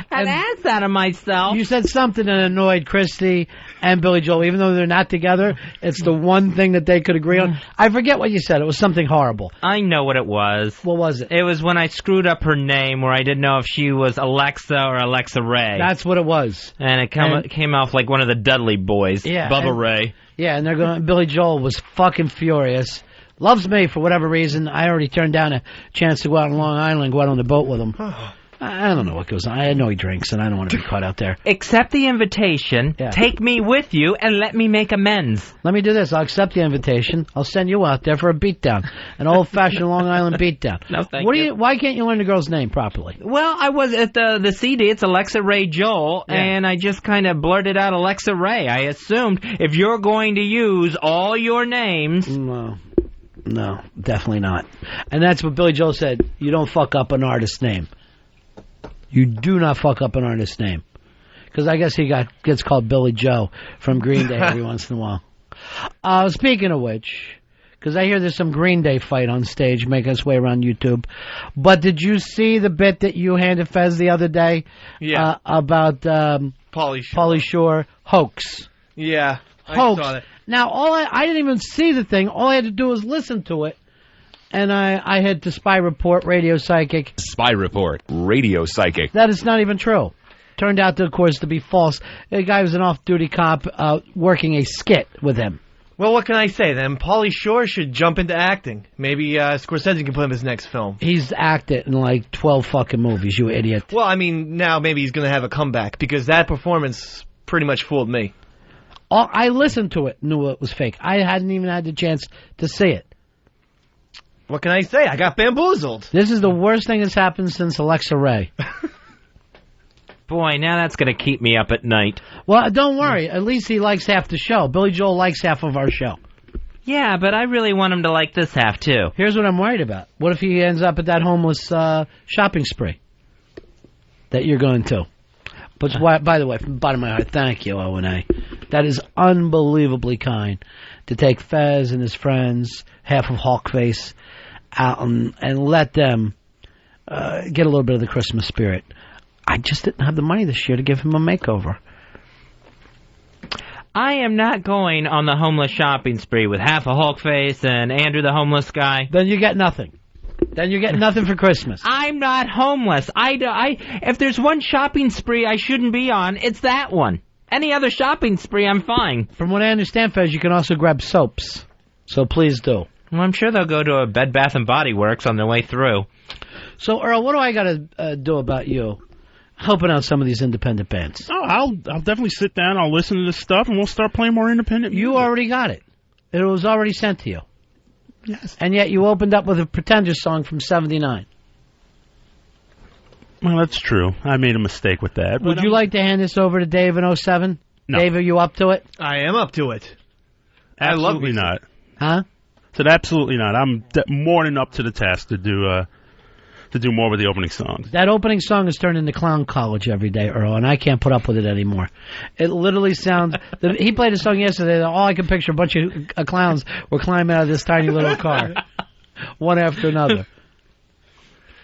An ass out of myself? You said something that annoyed Christy and Billy Joel. Even though they're not together, it's the one thing that they could agree on. I forget what you said. It was something horrible. I know what it was. What was it? It was when I screwed up her name, where I didn't know if she was Alexa or Alexa Ray. That's what it was. And it came off like one of the Dudley boys. Yeah. Bubba Ray. Yeah, and they're going. Billy Joel was fucking furious. Loves me for whatever reason. I already turned down a chance to go out on Long Island and go out on the boat with him. I don't know what goes on. I know he drinks, and I don't want to be caught out there. Accept the invitation, take me with you, and let me make amends. Let me do this. I'll accept the invitation. I'll send you out there for a beatdown, an old-fashioned Long Island beatdown. No, thank you. Why can't you learn the girl's name properly? Well, I was at the CD. It's Alexa Ray Joel, and I just kind of blurted out Alexa Ray. I assumed if you're going to use all your names... No, definitely not. And that's what Billy Joel said. You don't fuck up an artist's name. You do not fuck up an artist's name. Because I guess he gets called Billy Joe from Green Day every once in a while. Speaking of which, because I hear there's some Green Day fight on stage making its way around YouTube. But did you see the bit that you handed Fez the other day? Yeah. About Pauly Shore hoax. Yeah. Hoax. I saw that. Now, I didn't even see the thing. All I had to do was listen to it. And I had to Spy Report, Radio Psychic. Spy Report, Radio Psychic. That is not even true. Turned out, of course, to be false. The guy was an off-duty cop working a skit with him. Well, what can I say then? Pauly Shore should jump into acting. Maybe Scorsese can put him in his next film. He's acted in like 12 fucking movies, you idiot. Well, I mean, now maybe he's going to have a comeback because that performance pretty much fooled me. I listened to it, knew it was fake. I hadn't even had the chance to see it. What can I say? I got bamboozled. This is the worst thing that's happened since Alexa Ray. Boy, now that's going to keep me up at night. Well, don't worry. At least he likes half the show. Billy Joel likes half of our show. Yeah, but I really want him to like this half, too. Here's what I'm worried about. What if he ends up at that homeless shopping spree that you're going to? But by the way, from the bottom of my heart, thank you, O&A. That is unbelievably kind to take Fez and his friends, half of Hawkface, out and let them get a little bit of the Christmas spirit. I just didn't have the money this year to give him a makeover. I am not going on the homeless shopping spree with half a Hulkface and Andrew the homeless guy. Then you get nothing. Then you get nothing for Christmas. I'm not homeless. If there's one shopping spree I shouldn't be on, it's that one. Any other shopping spree, I'm fine. From what I understand, Fez, you can also grab soaps. So please do. Well, I'm sure they'll go to a Bed Bath & Body Works on their way through. So, Earl, what do I got to do about you helping out some of these independent bands? Oh, I'll definitely sit down, I'll listen to this stuff, and we'll start playing more independent music. You already got it. It was already sent to you. Yes. And yet you opened up with a Pretender song from 79. Well, that's true. I made a mistake with that. Would you like to hand this over to Dave in 07? No. Dave, are you up to it? I am up to it. Absolutely I love not. Huh? Said absolutely not. I'm more than up to the task to do more with the opening songs. That opening song is turned into Clown College every day, Earl, and I can't put up with it anymore. It literally sounds... he played a song yesterday, and all I can picture, a bunch of clowns were climbing out of this tiny little car, one after another.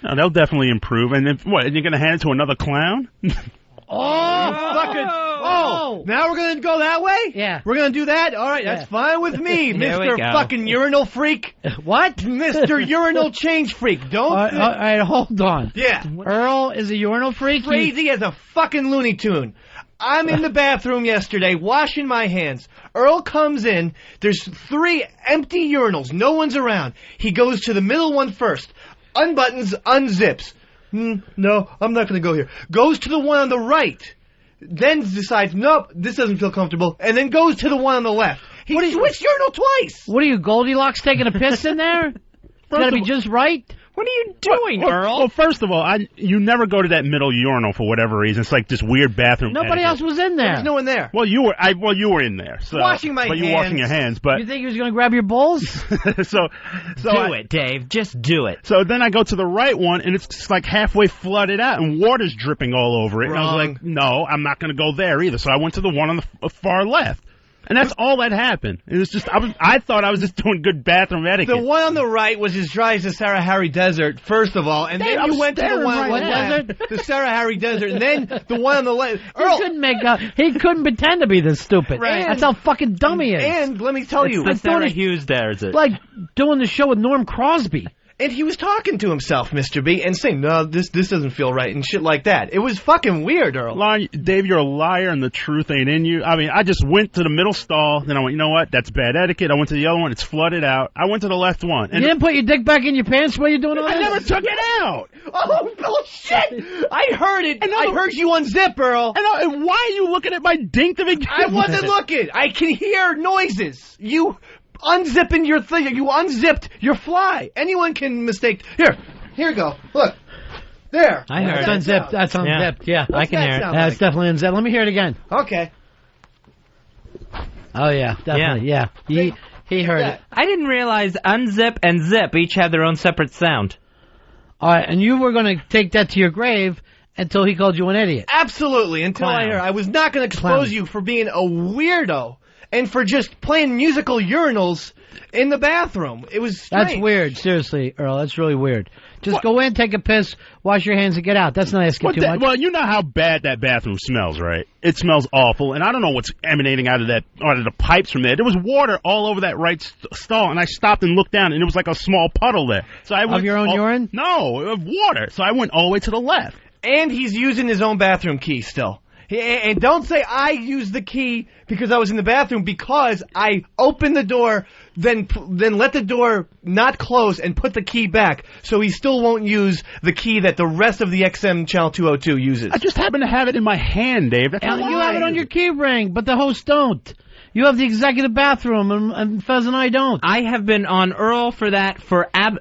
No, they'll definitely improve. And if, what, you're going to hand it to another clown? Now we're going to go that way? Yeah. We're going to do that? All right, that's fine with me, Mr. fucking urinal freak. What? Mr. urinal change freak. Don't... All right, hold on. Yeah. Earl is a urinal freak? Crazy as a fucking Looney Tune. I'm in the bathroom yesterday washing my hands. Earl comes in. There's 3 empty urinals. No one's around. He goes to the middle one first. Unbuttons, unzips. No, I'm not going to go here. Goes to the one on the right. Then decides, nope, this doesn't feel comfortable. And then goes to the one on the left. He switched urinal twice. What are you, Goldilocks, taking a piss in there? It's got to be just right. What are you doing, Earl? Well, first of all, you never go to that middle urinal for whatever reason. It's like this weird bathroom. Nobody else was in there. There's no one there. Well, you were in there. So, washing my hands. But you were washing your hands. But you think he was going to grab your balls? so do it, Dave. Just do it. So then I go to the right one, and it's just like halfway flooded out, and water's dripping all over it. Wrong. And I was like, no, I'm not going to go there either. So I went to the one on the far left. And that's all that happened. It was just I thought I was just doing good bathroom etiquette. The one on the right was as dry as the Sahara Desert, first of all, and then you went to the one on the left, the Sahara Desert, and then the one on the left. Earl, he couldn't pretend to be this stupid. Right. That's how fucking dumb he is. And let me tell you, the Sarah Hughes Desert. Like doing the show with Norm Crosby. And he was talking to himself, Mr. B, and saying, no, this doesn't feel right, and shit like that. It was fucking weird, Earl. Dave, you're a liar, and the truth ain't in you. I mean, I just went to the middle stall, then I went, you know what, that's bad etiquette. I went to the other one, it's flooded out. I went to the left one. And you didn't put your dick back in your pants while you're doing all I this? never took it out. Oh, bullshit! I heard it. I heard you unzip, Earl. And why are you looking at my dink to begin I wasn't looking. I can hear noises. You... unzipping your thing. You unzipped your fly. Anyone can mistake. Here you go. Look. There. I heard it. That's unzipped. That's unzipped. Yeah. I can hear it. That's definitely unzipped. Let me hear it again. Okay. Oh, yeah. Definitely. Yeah. He heard it. I didn't realize unzip and zip each have their own separate sound. All right. And you were going to take that to your grave until he called you an idiot. Absolutely. Until I heard. I was not going to expose you for being a weirdo. And for just playing musical urinals in the bathroom. It was strange. That's weird. Seriously, Earl. That's really weird. Just go in, take a piss, wash your hands, and get out. That's not asking too much. Well, you know how bad that bathroom smells, right? It smells awful, and I don't know what's emanating out of the pipes from there. There was water all over that right stall, and I stopped and looked down, and it was like a small puddle there. So I went of your own urine? No, of water. So I went all the way to the left. And he's using his own bathroom key still. And don't say I used the key because I was in the bathroom, because I opened the door, then let the door not close and put the key back, so he still won't use the key that the rest of the XM Channel 202 uses. I just happen to have it in my hand, Dave. That's You have it on your key ring, but the hosts don't. You have the executive bathroom, and Fez and I don't. I have been on Earl for that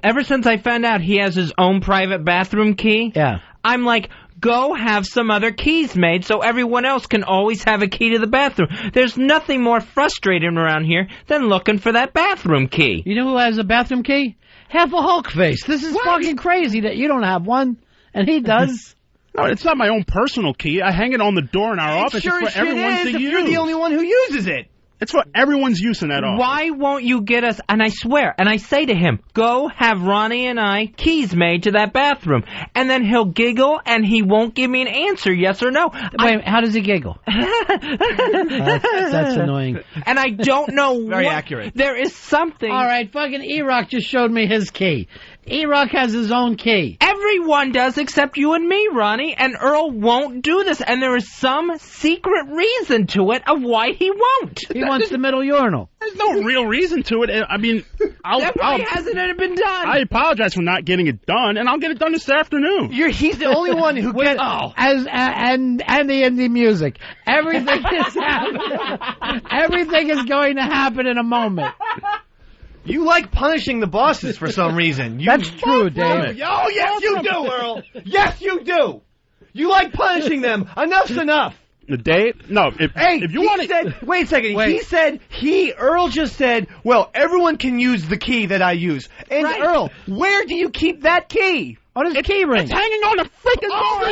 ever since I found out he has his own private bathroom key. Yeah. I'm like, go have some other keys made so everyone else can always have a key to the bathroom. There's nothing more frustrating around here than looking for that bathroom key. You know who has a bathroom key? Half a Hulk face. This is fucking crazy that you don't have one, and he does. No, it's not my own personal key. I hang it on the door in our office. Sure it's for everyone to use. You're the only one who uses it. It's for everyone's use in that office. Why won't you get us, and I swear, and I say to him, go have Ronnie and I keys made to that bathroom. And then he'll giggle, and he won't give me an answer, yes or no. Wait, how does he giggle? That's annoying. And I don't know Very accurate. There is something. All right, fucking E-Rock just showed me his key. E-Rock has his own key. Everyone does except you and me, Ronnie, and Earl won't do this, and there is some secret reason to it of why he won't. He wants the middle urinal. There's no real reason to it. I mean, why hasn't it been done? I apologize for not getting it done, and I'll get it done this afternoon. He's the only one who gets... And the indie music. Everything is happening. Everything is going to happen in a moment. You like punishing the bosses for some reason. That's true, Dave. Oh, yes, you do, Earl. Yes, you do. You like punishing them. Enough's enough. Dave? No. If you want to... Wait a second. Earl just said, well, everyone can use the key that I use. And right. Earl, where do you keep that key? On his key ring. It's hanging on the freaking Over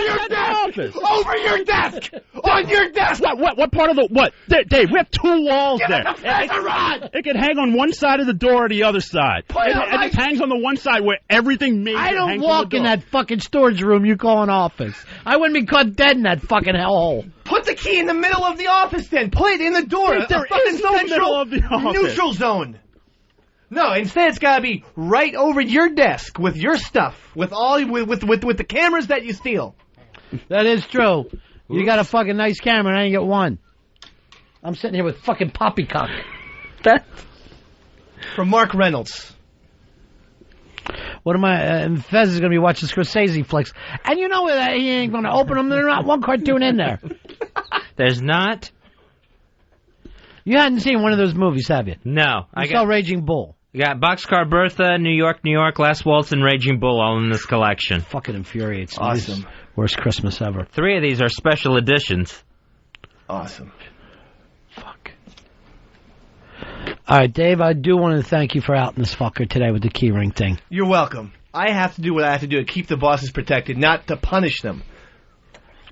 your desk! On your desk! What part of the... What? Dave, we have two walls there. It can hang on one side of the door or the other side. It just hangs on the one side where everything major I don't hangs walk in that fucking storage room you call an office. I wouldn't be caught dead in that fucking hellhole. Put the key in the middle of the office then. Put it in the door. There is no middle of the office. Neutral zone. No, instead it's got to be right over your desk with your stuff, with the cameras that you steal. That is true. You got a fucking nice camera and I ain't get one. I'm sitting here with fucking poppycock. From Mark Reynolds. What am I? And Fez is going to be watching Scorsese flicks. And you know that he ain't going to open them. There's not one cartoon in there. There's not? You hadn't seen one of those movies, have you? No. I saw Raging Bull. You got Boxcar Bertha, New York, Last Waltz, and Raging Bull all in this collection. Fucking infuriates me. Awesome. Worst Christmas ever. 3 of these are special editions. Awesome. Fuck. All right, Dave, I do want to thank you for outing this fucker today with the keyring thing. You're welcome. I have to do what I have to do to keep the bosses protected, not to punish them.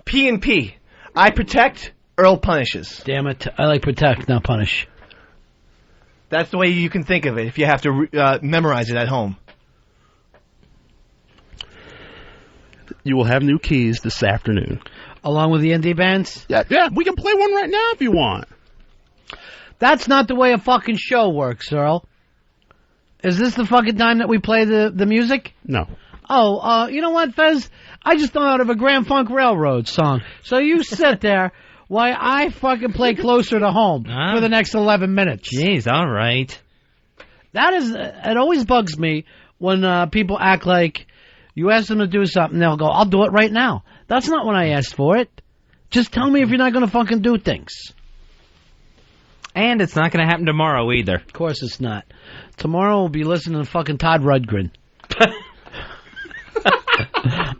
P&P. I protect, Earl punishes. Damn it. I like protect, not punish. That's the way you can think of it if you have to memorize it at home. You will have new keys this afternoon. Along with the indie bands? Yeah, we can play one right now if you want. That's not the way a fucking show works, Earl. Is this the fucking time that we play the music? No. Oh, you know what, Fez? I just thought of a Grand Funk Railroad song. So you sit there while I fucking play Closer to Home for the next 11 minutes. Jeez, all right. It always bugs me when people act like you ask them to do something, they'll go, I'll do it right now. That's not when I asked for it. Just tell me if you're not going to fucking do things. And it's not going to happen tomorrow either. Of course it's not. Tomorrow we'll be listening to fucking Todd Rundgren.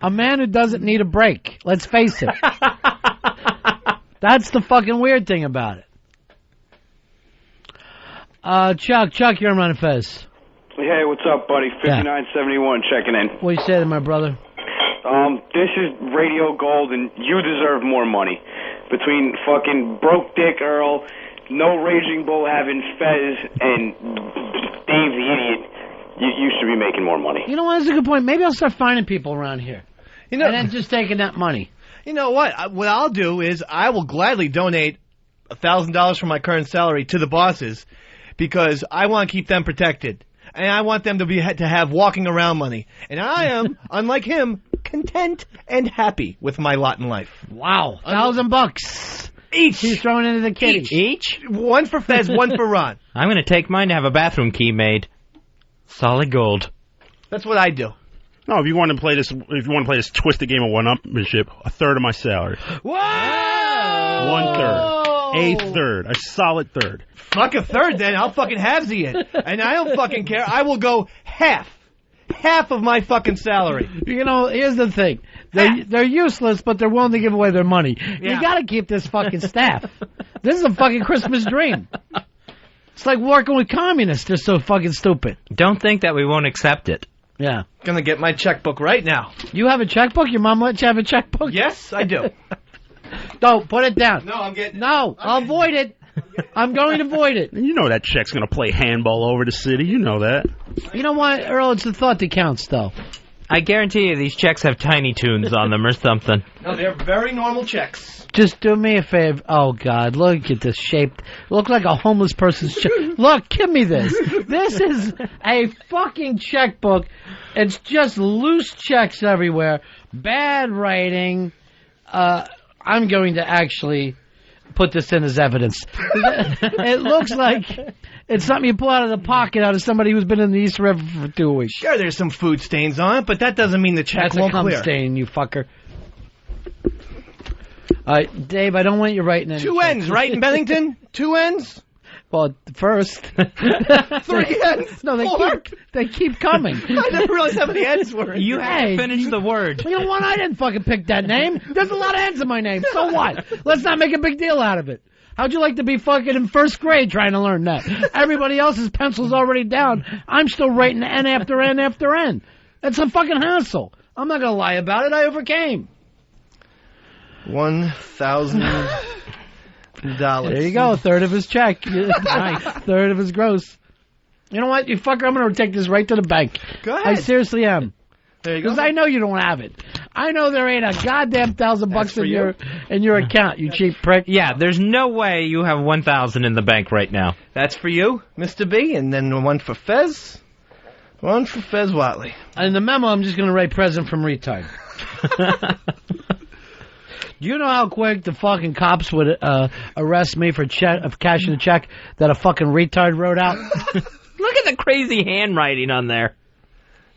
A man who doesn't need a break. Let's face it. That's the fucking weird thing about it. Chuck, you're on Run Fez. Hey, what's up, buddy? 5971 checking in. What do you say to my brother? This is Radio Gold, and you deserve more money. Between fucking broke dick Earl, no Raging Bull having Fez, and Dave the idiot, you should be making more money. You know what? That's a good point. Maybe I'll start finding people around here. And then just taking that money. You know what? What I'll do is I will gladly donate $1,000 from my current salary to the bosses because I want to keep them protected. And I want them to have walking around money. And I am, unlike him, content and happy with my lot in life. Wow, $1,000 each. He's throwing into the kitty. Each? One for Fez, one for Ron. I'm going to take mine to have a bathroom key made. Solid gold. That's what I do. No, if you want to play this twisted game of one-upmanship, a third of my salary. Whoa! 1/3. A third. A solid third. Fuck a third, then. I'll fucking halvesy it. And I don't fucking care. I will go half. Half of my fucking salary. You know, here's the thing. They're useless, but they're willing to give away their money. Yeah. You gotta keep this fucking staff. This is a fucking Christmas dream. It's like working with communists. They're so fucking stupid. Don't think that we won't accept it. Yeah. Gonna get my checkbook right now. You have a checkbook? Your mom let you have a checkbook? Yes, I do. Don't put it down. No, I'm getting. No, I'll avoid it. I'm going to avoid it. And you know that check's going to play handball over the city. You know that. You know what, Earl? It's the thought that counts, though. I guarantee you these checks have Tiny Toons on them or something. No, they're very normal checks. Just do me a favor. Oh, God, look at this shape. Look like a homeless person's check. Look, give me this. This is a fucking checkbook. It's just loose checks everywhere. Bad writing. I'm going to actually put this in as evidence. It looks like it's something you pull out of the pocket out of somebody who's been in the East River for 2 weeks. Sure, there's some food stains on it, but that doesn't mean the check That's won't a cum clear. stain, you fucker. All right, Dave, I don't want you writing any 2 ends, right, in Bennington? 2 ends? Well, first. 3 ends? No, they keep coming. I never realized how many ends were. You have to finish the word. You know what? I didn't fucking pick that name. There's a lot of ends in my name. So what? Let's not make a big deal out of it. How'd you like to be fucking in first grade trying to learn that? Everybody else's pencil's already down. I'm still writing N after N after N. That's a fucking hassle. I'm not going to lie about it. I overcame. $1,000. There you go. A third of his check. Nice. Third of his gross. You know what, you fucker? I'm going to take this right to the bank. Go ahead. I seriously am. There you go. Because I know you don't have it. I know there ain't a goddamn $1,000 in your account, you cheap prick. Yeah, there's no way you have 1,000 in the bank right now. That's for you, Mr. B, and then one for Fez. One for Fez Watley. And the memo, I'm just going to write present from retard. Do you know how quick the fucking cops would arrest me for cashing a check that a fucking retard wrote out? Look at the crazy handwriting on there.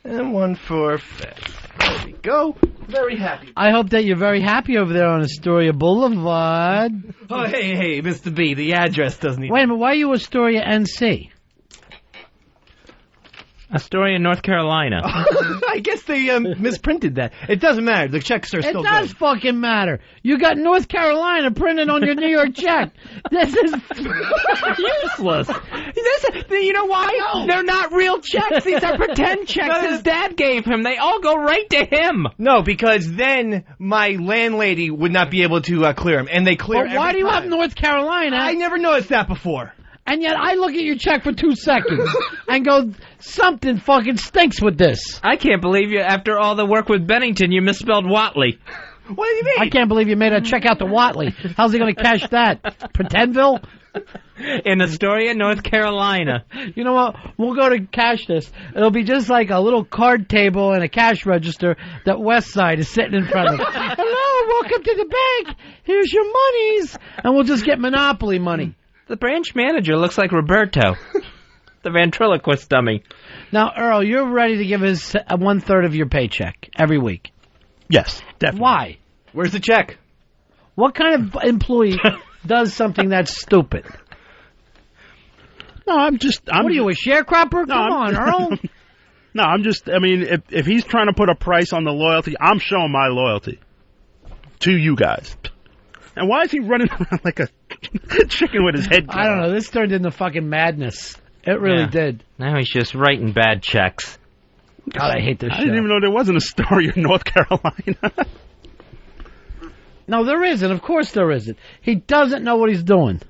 And one for Fez. There we go. Very happy. I hope that you're very happy over there on Astoria Boulevard. Oh, hey, Mr. B, the address doesn't even... Wait a minute, why are you Astoria, NC? Astoria, North Carolina. I guess they misprinted that. It doesn't matter. The checks are still good. It does fucking matter. You got North Carolina printed on your New York check. This is useless. You know why? They're not real checks. These are pretend checks his dad gave him. They all go right to him. No, because then my landlady would not be able to clear him, and they clear But why do you have North Carolina? I never noticed that before. And yet I look at your check for 2 seconds and go, something fucking stinks with this. I can't believe you, after all the work with Bennington, you misspelled Watley. What do you mean? I can't believe you made a check out to Watley. How's he going to cash that? Pretendville? In Astoria, North Carolina. You know what? We'll go to cash this. It'll be just like a little card table and a cash register that West Side is sitting in front of. Hello, welcome to the bank. Here's your monies. And we'll just get Monopoly money. The branch manager looks like Roberto, the ventriloquist dummy. Now, Earl, you're ready to give us 1/3 of your paycheck every week. Yes, definitely. Why? Where's the check? What kind of employee does something that's stupid? No, what are you, a sharecropper? Come on, Earl. No, I mean, if he's trying to put a price on the loyalty, I'm showing my loyalty to you guys. And why is he running around like a chicken with his head cut I don't know. This turned into fucking madness. It really did. Now he's just writing bad checks. God, I hate this show. I didn't even know there wasn't a story in North Carolina. No, there isn't. Of course there isn't. He doesn't know what he's doing.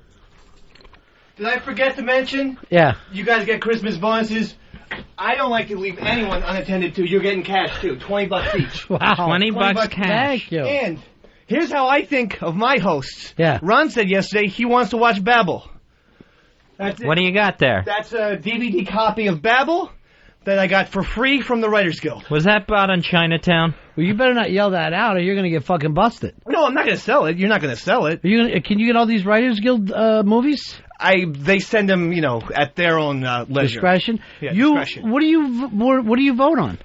Did I forget to mention? Yeah. You guys get Christmas bonuses. I don't like to leave anyone unattended to. You're getting cash, too. $20 each. Wow. 20 bucks cash. Thank you. And here's how I think of my hosts. Yeah. Ron said yesterday he wants to watch Babel. That's it. What do you got there? That's a DVD copy of Babel that I got for free from the Writers Guild. Was that bought on Chinatown? Well, you better not yell that out, or you're going to get fucking busted. No, I'm not going to sell it. You're not going to sell it. Can you get all these Writers Guild movies? They send them, at their own leisure. Discretion. Yeah, discretion. What do you vote on?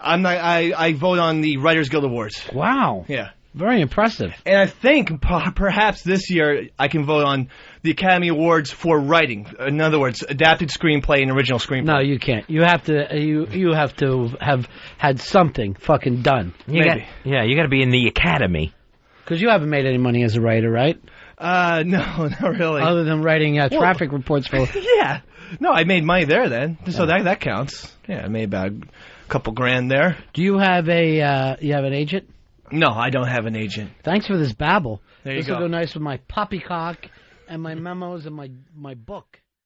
I vote on the Writers Guild Awards. Wow. Yeah. Very impressive. And I think perhaps this year I can vote on the Academy Awards for writing. In other words, adapted screenplay and original screenplay. No, you can't. You have to. You have to have had something fucking done. You got to be in the Academy. Because you haven't made any money as a writer, right? No, not really. Other than writing traffic reports for. Yeah. No, I made money there then, so that counts. Yeah, I made about a couple grand there. Do you have an agent? No, I don't have an agent. Thanks for this babble. There you This go. will go nice with my poppycock and my memos and my book.